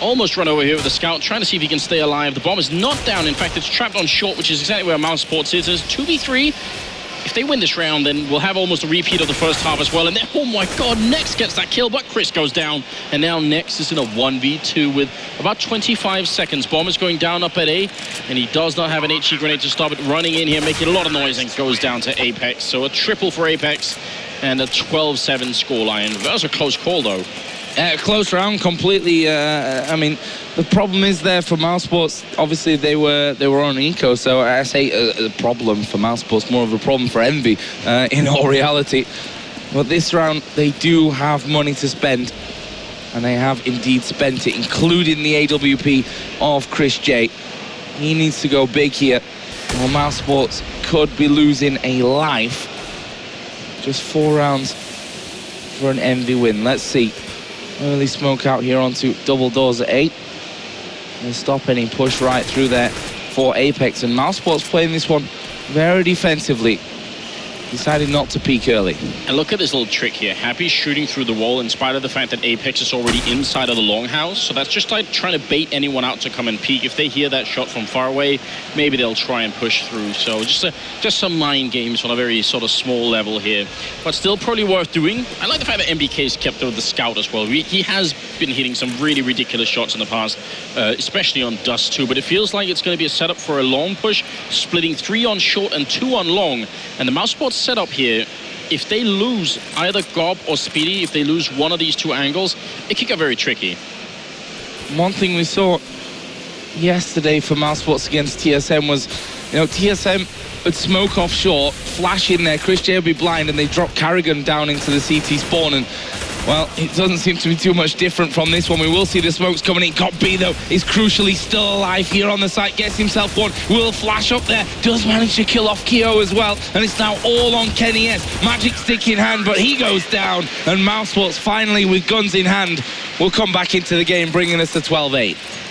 almost run over here with the scout, trying to see if he can stay alive. The bomb is not down. In fact, it's trapped on short, which is exactly where Mousesports is. There's 2v3. If they win this round, then we'll have almost a repeat of the first half as well. And then, oh my God, Nex gets that kill, but Chris goes down. And now Nex is in a 1v2 with about 25 seconds. Bomb is going down up at A, and he does not have an HE grenade to stop it. Running in here, making a lot of noise, and goes down to Apex. So a triple for Apex and a 12-7 scoreline. That was a close call, though. Close round completely. I mean, the problem is there for Mousesports. Obviously, they were on eco, so I say a problem for Mousesports, more of a problem for EnVy in all reality. But this round, they do have money to spend, and they have indeed spent it, including the AWP of Chris J. He needs to go big here, or Mousesports could be losing a life. Just 4 rounds for an EnVy win. Let's see. Early smoke out here onto double doors at 8. And stop any push right through there for Apex. And Mousesports playing this one very defensively. Decided not to peek early. And look at this little trick here. Happy shooting through the wall in spite of the fact that Apex is already inside of the longhouse. So that's just like trying to bait anyone out to come and peek. If they hear that shot from far away, maybe they'll try and push through. So just some mind games on a very sort of small level here. But still probably worth doing. I like the fact that MBK's kept with the scout as well. He has been hitting some really ridiculous shots in the past, especially on Dust too. But it feels like it's going to be a setup for a long push, splitting 3 on short and 2 on long. And the Mousesports setup here, if they lose either Gob or Speedy, if they lose one of these 2 angles, it could get very tricky. One thing we saw yesterday for Mousesports against TSM was, you know, TSM would smoke off short, flash in there, Chris J would be blind, and they drop Carrigan down into the CT spawn. And well, it doesn't seem to be too much different from this one. We will see the smokes coming in. Cop B, though, is crucially still alive here on the site. Gets himself one. Will flash up there. Does manage to kill off Keo as well. And it's now all on Kenny S. Magic stick in hand, but he goes down. And Mousesports finally, with guns in hand, will come back into the game, bringing us to 12-8.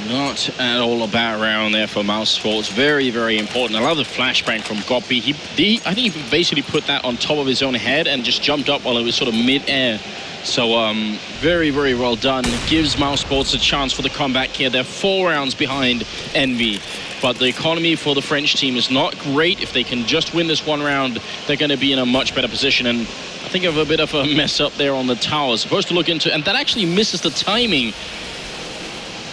Not at all a bad round there for Mousesports. Very, very important. I love the flashbang from Goppy. I think he basically put that on top of his own head and just jumped up while it was sort of mid-air. So very, very well done. Gives Mousesports a chance for the comeback here. They're 4 rounds behind EnVy. But the economy for the French team is not great. If they can just win this 1 round, they're going to be in a much better position. And I think of a bit of a mess up there on the tower. Supposed to look into, and that actually misses the timing.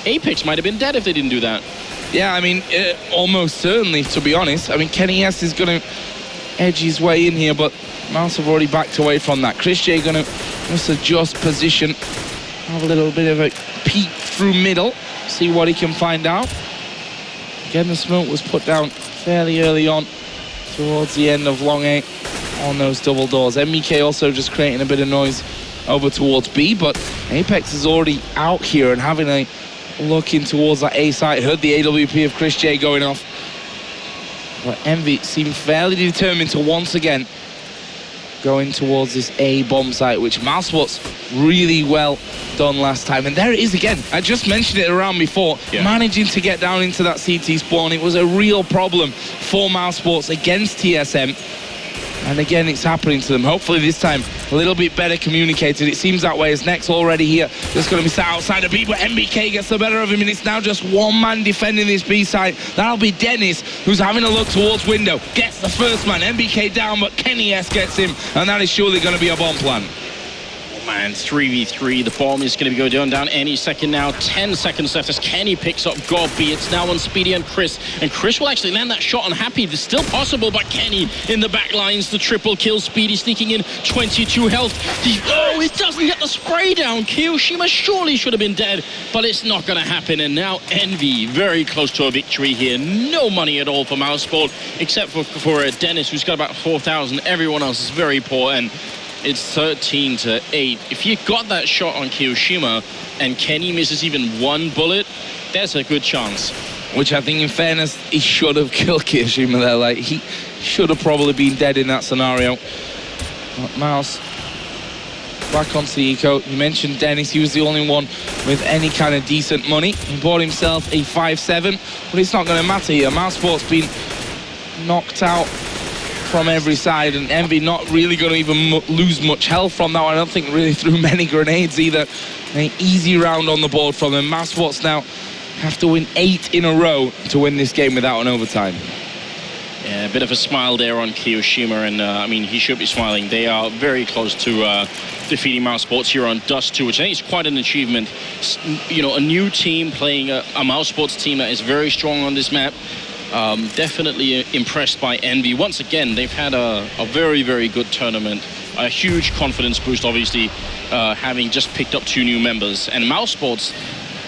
Apex might have been dead if they didn't do that. Yeah, I mean, almost certainly, to be honest. I mean, Kenny S is going to edge his way in here, but Mouse have already backed away from that. Chris J going to just adjust position, have a little bit of a peek through middle, see what he can find out. Again, the smoke was put down fairly early on towards the end of long 8 on those double doors. MBK also just creating a bit of noise over towards B, but Apex is already out here and having a looking towards that A site. Heard the AWP of Chris J going off. But EnVy seemed fairly determined to once again going towards this A bomb site, which Mousesports really well done last time. And there it is again. I just mentioned it around before. Yeah. Managing to get down into that CT spawn. It was a real problem for Mousesports against TSM. And again, it's happening to them. Hopefully this time, a little bit better communicated. It seems that way as Nex already here. Just going to be sat outside of B, but MBK gets the better of him, and it's now just 1 man defending this B side. That'll be Dennis, who's having a look towards window. Gets the first man. MBK down, but Kenny S gets him, and that is surely going to be a bomb plan. man, 3v3. The bomb is going to be going down any second now. 10 seconds left as Kenny picks up Gobi. It's now on Speedy and Chris. And Chris will actually land that shot on Happy. It's still possible, but Kenny in the back lines. The triple kill. Speedy sneaking in 22 health. Oh, it doesn't get the spray down. Kiyoshima surely should have been dead, but it's not going to happen. And now Envy very close to a victory here. No money at all for Mousesport, except for Dennis, who's got about 4,000. Everyone else is very poor, and it's 13-8. If you got that shot on Kiyoshima and Kenny misses even one bullet, there's a good chance. Which I think, in fairness, he should have killed Kiyoshima there. Like, he should have probably been dead in that scenario. But Mouse back onto the eco. You mentioned Dennis. He was the only one with any kind of decent money. He bought himself a 5-7, but it's not going to matter here. Mousesport's been knocked out from every side, and Envy not really going to even lose much health from that. I don't think really threw many grenades either. An easy round on the board from them. Mousesports now have to win 8 in a row to win this game without an overtime. Yeah, a bit of a smile there on Kiyoshima, and I mean, he should be smiling. They are very close to defeating Mousesports here on Dust 2, which I think is quite an achievement. You know, a new team playing a Mousesports team that is very strong on this map. Definitely impressed by Envy. Once again, they've had a very, very good tournament. A huge confidence boost, obviously, having just picked up 2 new members. And Mousesports,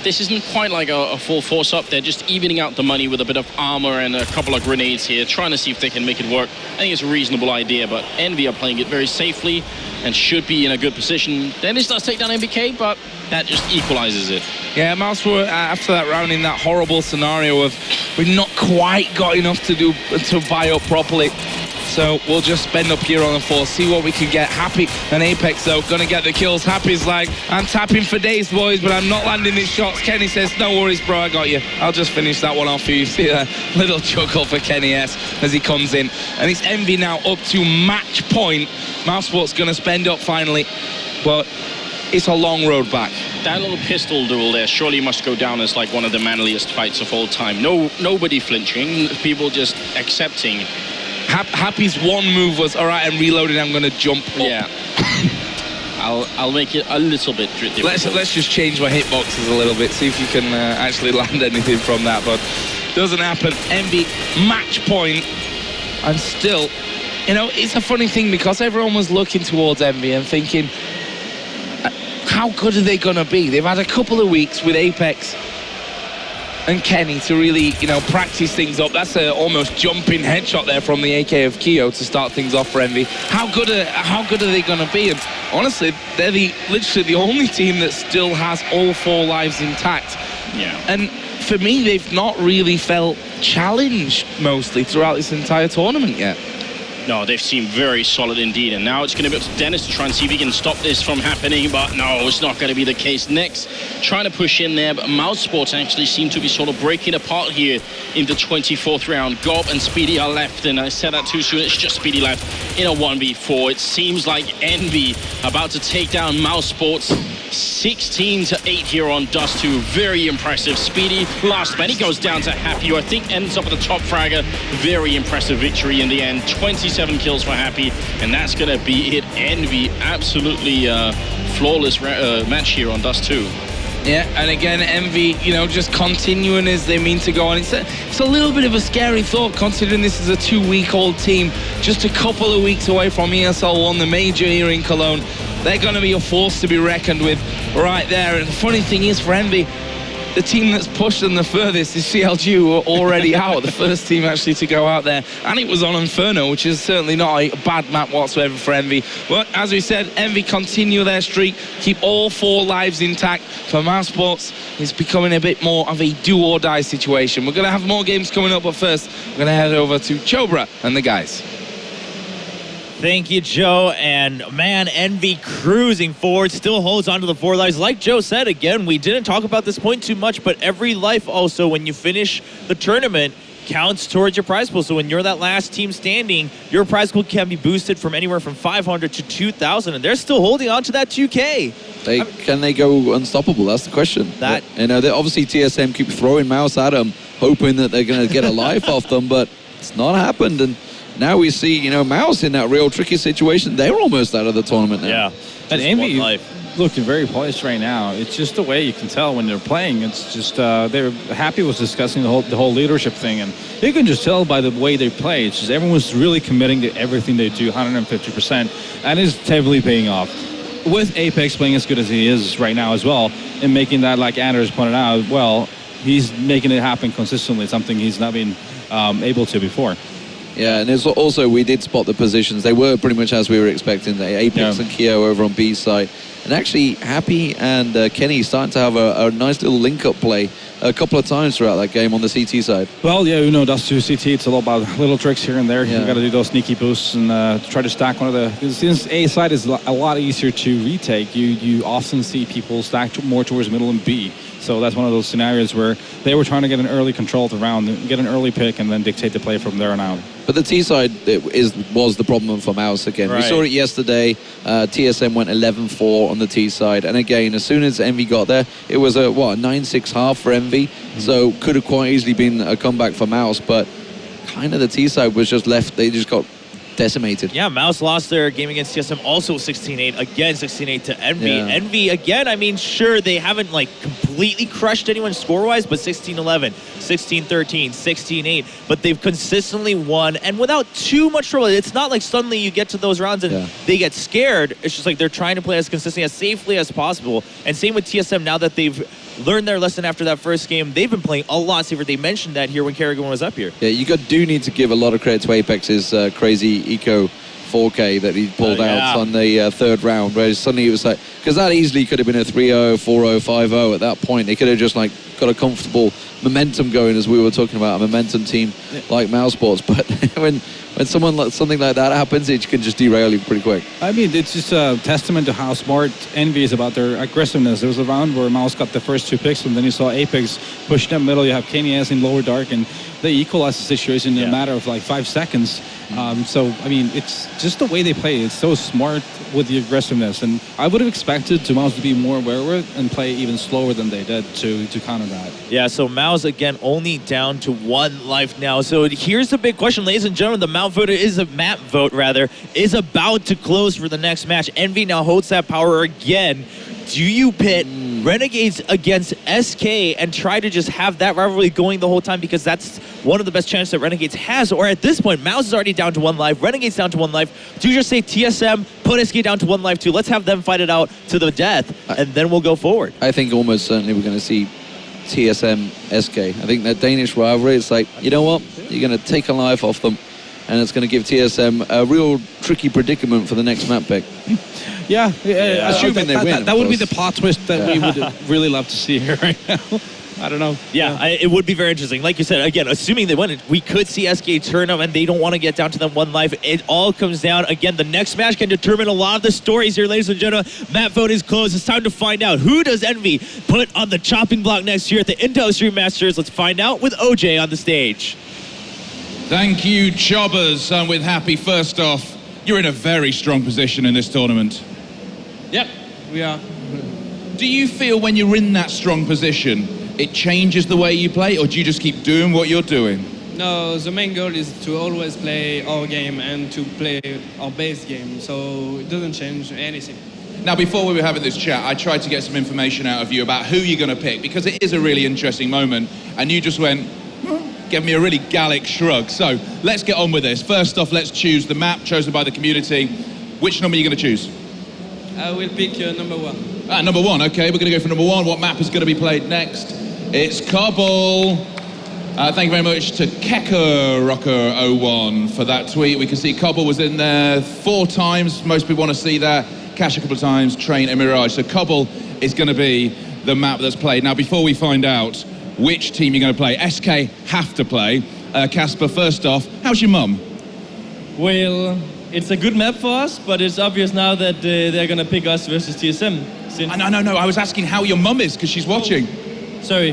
this isn't quite like a full force up. They're just evening out the money with a bit of armor and a couple of grenades here, trying to see if they can make it work. I think it's a reasonable idea, but Envy are playing it very safely and should be in a good position. Dennis does take down MBK, but that just equalizes it. Yeah, Mouse were after that round in that horrible scenario of we've not quite got enough to buy up properly. So we'll just spend up here on the 4, see what we can get. Happy and Apex, though, gonna get the kills. Happy's like, I'm tapping for days, boys, but I'm not landing these shots. Kenny says, no worries, bro, I got you. I'll just finish that one off for you. See a little chuckle for Kenny S as he comes in. And it's Envy now up to match point. Mousesport's gonna spend up finally, but it's a long road back. That little pistol duel there surely must go down as like one of the manliest fights of all time. Nobody flinching, people just accepting. Happy's one move was, all right, I'm reloading, I'm going to jump up. Yeah. I'll make it a little bit difficult. Let's just change my hitboxes a little bit, see if you can actually land anything from that, but doesn't happen. Envy, match point, and still, you know, it's a funny thing because everyone was looking towards Envy and thinking, how good are they going to be? They've had a couple of weeks with Apex and Kenny to really, you know, practice things up. That's a almost jumping headshot there from the AK of Kyo to start things off for Envy. How good are they going to be? And honestly, they're literally the only team that still has all 4 lives intact. Yeah. And for me, they've not really felt challenged mostly throughout this entire tournament yet. No, they've seemed very solid indeed, and now it's going to be up to Dennis to try and see if he can stop this from happening, but no, it's not going to be the case. Next, trying to push in there, but Mousesports actually seem to be sort of breaking apart here in the 24th round. Gob and Speedy are left, and I said that too soon, it's just Speedy left in a 1v4. It seems like Envy about to take down Mousesports 16-8 here on Dust 2. Very impressive. Speedy last man, he goes down to Happy, who I think ends up with a top fragger. Very impressive victory in the end. 27 kills for Happy, and that's going to be it. Envy, absolutely flawless match here on Dust 2. Yeah, and again, Envy, you know, just continuing as they mean to go on. It's a little bit of a scary thought, considering this is a 2-week-old team, just a couple of weeks away from ESL 1, the major here in Cologne. They're going to be a force to be reckoned with right there. And the funny thing is for Envy, the team that's pushed them the furthest is CLG, who are already out, the first team actually to go out there. And it was on Inferno, which is certainly not a bad map whatsoever for Envy. But as we said, Envy continue their streak, keep all 4 lives intact. For Mousesports, it's becoming a bit more of a do-or-die situation. We're going to have more games coming up, but first, we're going to head over to Chobra and the guys. Thank you, Joe. And man, Envy cruising forward, still holds on to the 4 lives. Like Joe said, again, we didn't talk about this point too much, but every life also, when you finish the tournament, counts towards your prize pool. So when you're that last team standing, your prize pool can be boosted from anywhere from 500 to 2,000, and they're still holding on to that 2K. Can they go unstoppable? That's the question. You know, obviously TSM keep throwing Mouse at them, hoping that they're going to get a life off them, but it's not happened. And now we see, you know, Mouse in that real tricky situation. They're almost out of the tournament now. Yeah. And Just one EnVy life. looking very poised right now. It's just the way you can tell when they're playing. It's just they're Happy was discussing the whole leadership thing, and you can just tell by the way they play. It's just everyone's really committing to everything they do, 150%, and it's heavily paying off. With Apex playing as good as he is right now as well, and making that, like Anders pointed out, well, he's making it happen consistently, something he's not been able to before. Yeah, and it's also, we did spot the positions. They were pretty much as we were expecting. Apex and Keo over on B side. And actually, Happy and Kenny starting to have a nice little link-up play a couple of times throughout that game on the CT side. Well, yeah, does to CT. It's all about little tricks here and there. Yeah. You got to do those sneaky boosts and try to stack one of the... Since A side is a lot easier to retake, you often see people stack more towards middle and B. So that's one of those scenarios where they were trying to get an early control of the round, get an early pick, and then dictate the play from there on out. But the T side was the problem for Mouse again. Right. We saw it yesterday. TSM went 11-4 on the T side. And again, as soon as EnVy got there, it was a 9-6 half for EnVy. So could have quite easily been a comeback for Mouse. But kind of the T side was just left. They just got decimated. Yeah, Mouse lost their game against TSM also 16-8. Again, 16-8 to EnVy. Yeah. EnVy, again, I mean, sure, they haven't like completely crushed anyone score-wise, but 16-11, 16-13, 16-8. But they've consistently won, and without too much trouble. It's not like suddenly you get to those rounds and they get scared. It's just like they're trying to play as consistently, as safely as possible. And same with TSM, now that they've learned their lesson after that first game, they've been playing a lot safer. They mentioned that here when Kerrigan was up here. Yeah, do need to give a lot of credit to Apex's crazy Eco 4K that he pulled out on the third round, where suddenly it was like, because that easily could have been a 3-0, 4-0, 5-0 at that point. They could have just like got a comfortable momentum going, as we were talking about, a momentum team like Mousesports. But when something like that happens, it can just derail you pretty quick. I mean, it's just a testament to how smart EnVy is about their aggressiveness. There was a round where Mouse got the first 2 picks, and then you saw Apex push them middle. You have Kenny S in lower dark, and they equalized the situation in a matter of like 5 seconds. So, I mean, it's just the way they play. It's so smart with the aggressiveness, and I would have expected to Mouse to be more aware of it and play even slower than they did to counter that. Yeah, so Mouse, again, only down to 1 life now. So here's the big question, ladies and gentlemen. The map vote is about to close for the next match. EnVy now holds that power again. Do you pit Renegades against SK and try to just have that rivalry going the whole time, because that's one of the best chances that Renegades has? Or at this point, Mouse is already down to 1 life, Renegades down to 1 life. Do you just say TSM, put SK down to 1 life too? Let's have them fight it out to the death, and then we'll go forward. I think almost certainly we're going to see TSM SK. I think that Danish rivalry, it's like, you know what? You're going to take a life off them, and it's going to give TSM a real tricky predicament for the next map pick. Yeah. Assuming they win. That would be the plot twist that we would really love to see here right now. I don't know. Yeah, it would be very interesting. Like you said, again, assuming they win, we could see SK turn up, and they don't want to get down to them 1 life. It all comes down, again, the next match can determine a lot of the stories here, ladies and gentlemen. Map vote is closed. It's time to find out who does EnVy put on the chopping block next year at the Intel Extreme Masters. Let's find out with OJ on the stage. Thank you, Chobbers. And with Happy, first off, you're in a very strong position in this tournament. Yep, we are. Do you feel when you're in that strong position, it changes the way you play, or do you just keep doing what you're doing? No, the main goal is to always play our game and to play our base game, so it doesn't change anything. Now, before we were having this chat, I tried to get some information out of you about who you're going to pick, because it is a really interesting moment, and you just went, gave me a really Gallic shrug. So let's get on with this. First off, let's choose the map chosen by the community. Which number are you going to choose? I will pick number 1. Number 1, okay. We're going to go for number 1. What map is going to be played next? It's Cobble. Thank you very much to Kecker-Rocker01 for that tweet. We can see Cobble was in there 4 times. Most people want to see that. Cash a couple of times, Train and Mirage. So Cobble is going to be the map that's played. Now, before we find out which team you're going to play, SK have to play. Casper, first off, how's your mum? Well, it's a good map for us, but it's obvious now that they're going to pick us versus TSM. No, I was asking how your mum is, because she's watching. Sorry,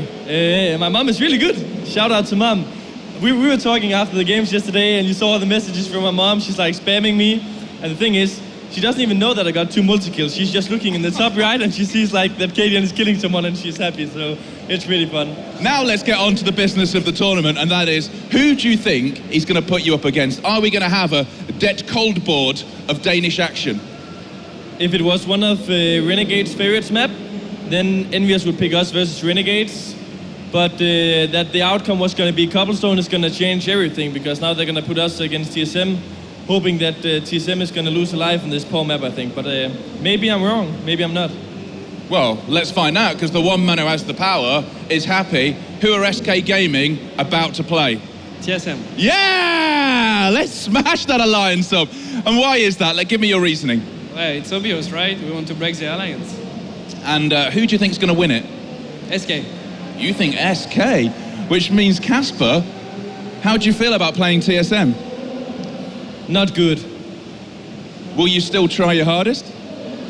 my mom is really good. Shout out to mom. We were talking after the games yesterday, and you saw the messages from my mom. She's like spamming me, and the thing is, she doesn't even know that I got 2 multi-kills. She's just looking in the top right and she sees like that Cadian is killing someone and she's happy, so it's really fun. Now let's get on to the business of the tournament, and that is, who do you think he's going to put you up against? Are we going to have a dead cold board of Danish action? If it was one of Renegade's favorites map, then EnVyUs would pick us versus Renegades. But that the outcome was going to be Cobblestone is going to change everything, because now they're going to put us against TSM, hoping that TSM is going to lose a life in this poor map, I think. But maybe I'm wrong, maybe I'm not. Well, let's find out, because the one man who has the power is happy. Who are SK Gaming about to play? TSM. Yeah! Let's smash that alliance up. And why is that? Like, give me your reasoning. Well, it's obvious, right? We want to break the alliance. And who do you think is going to win it? SK. You think SK, which means Casper. How do you feel about playing TSM? Not good. Will you still try your hardest?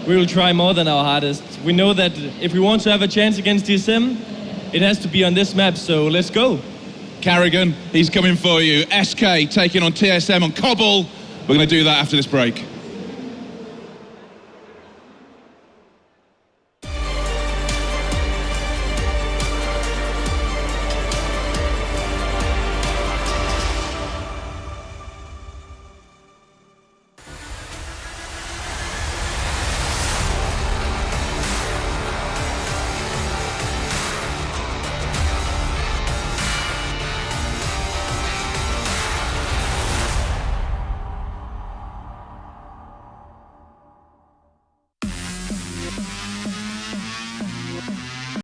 We will try more than our hardest. We know that if we want to have a chance against TSM, it has to be on this map, so let's go. Carrigan, he's coming for you. SK taking on TSM on Cobble. We're going to do that after this break.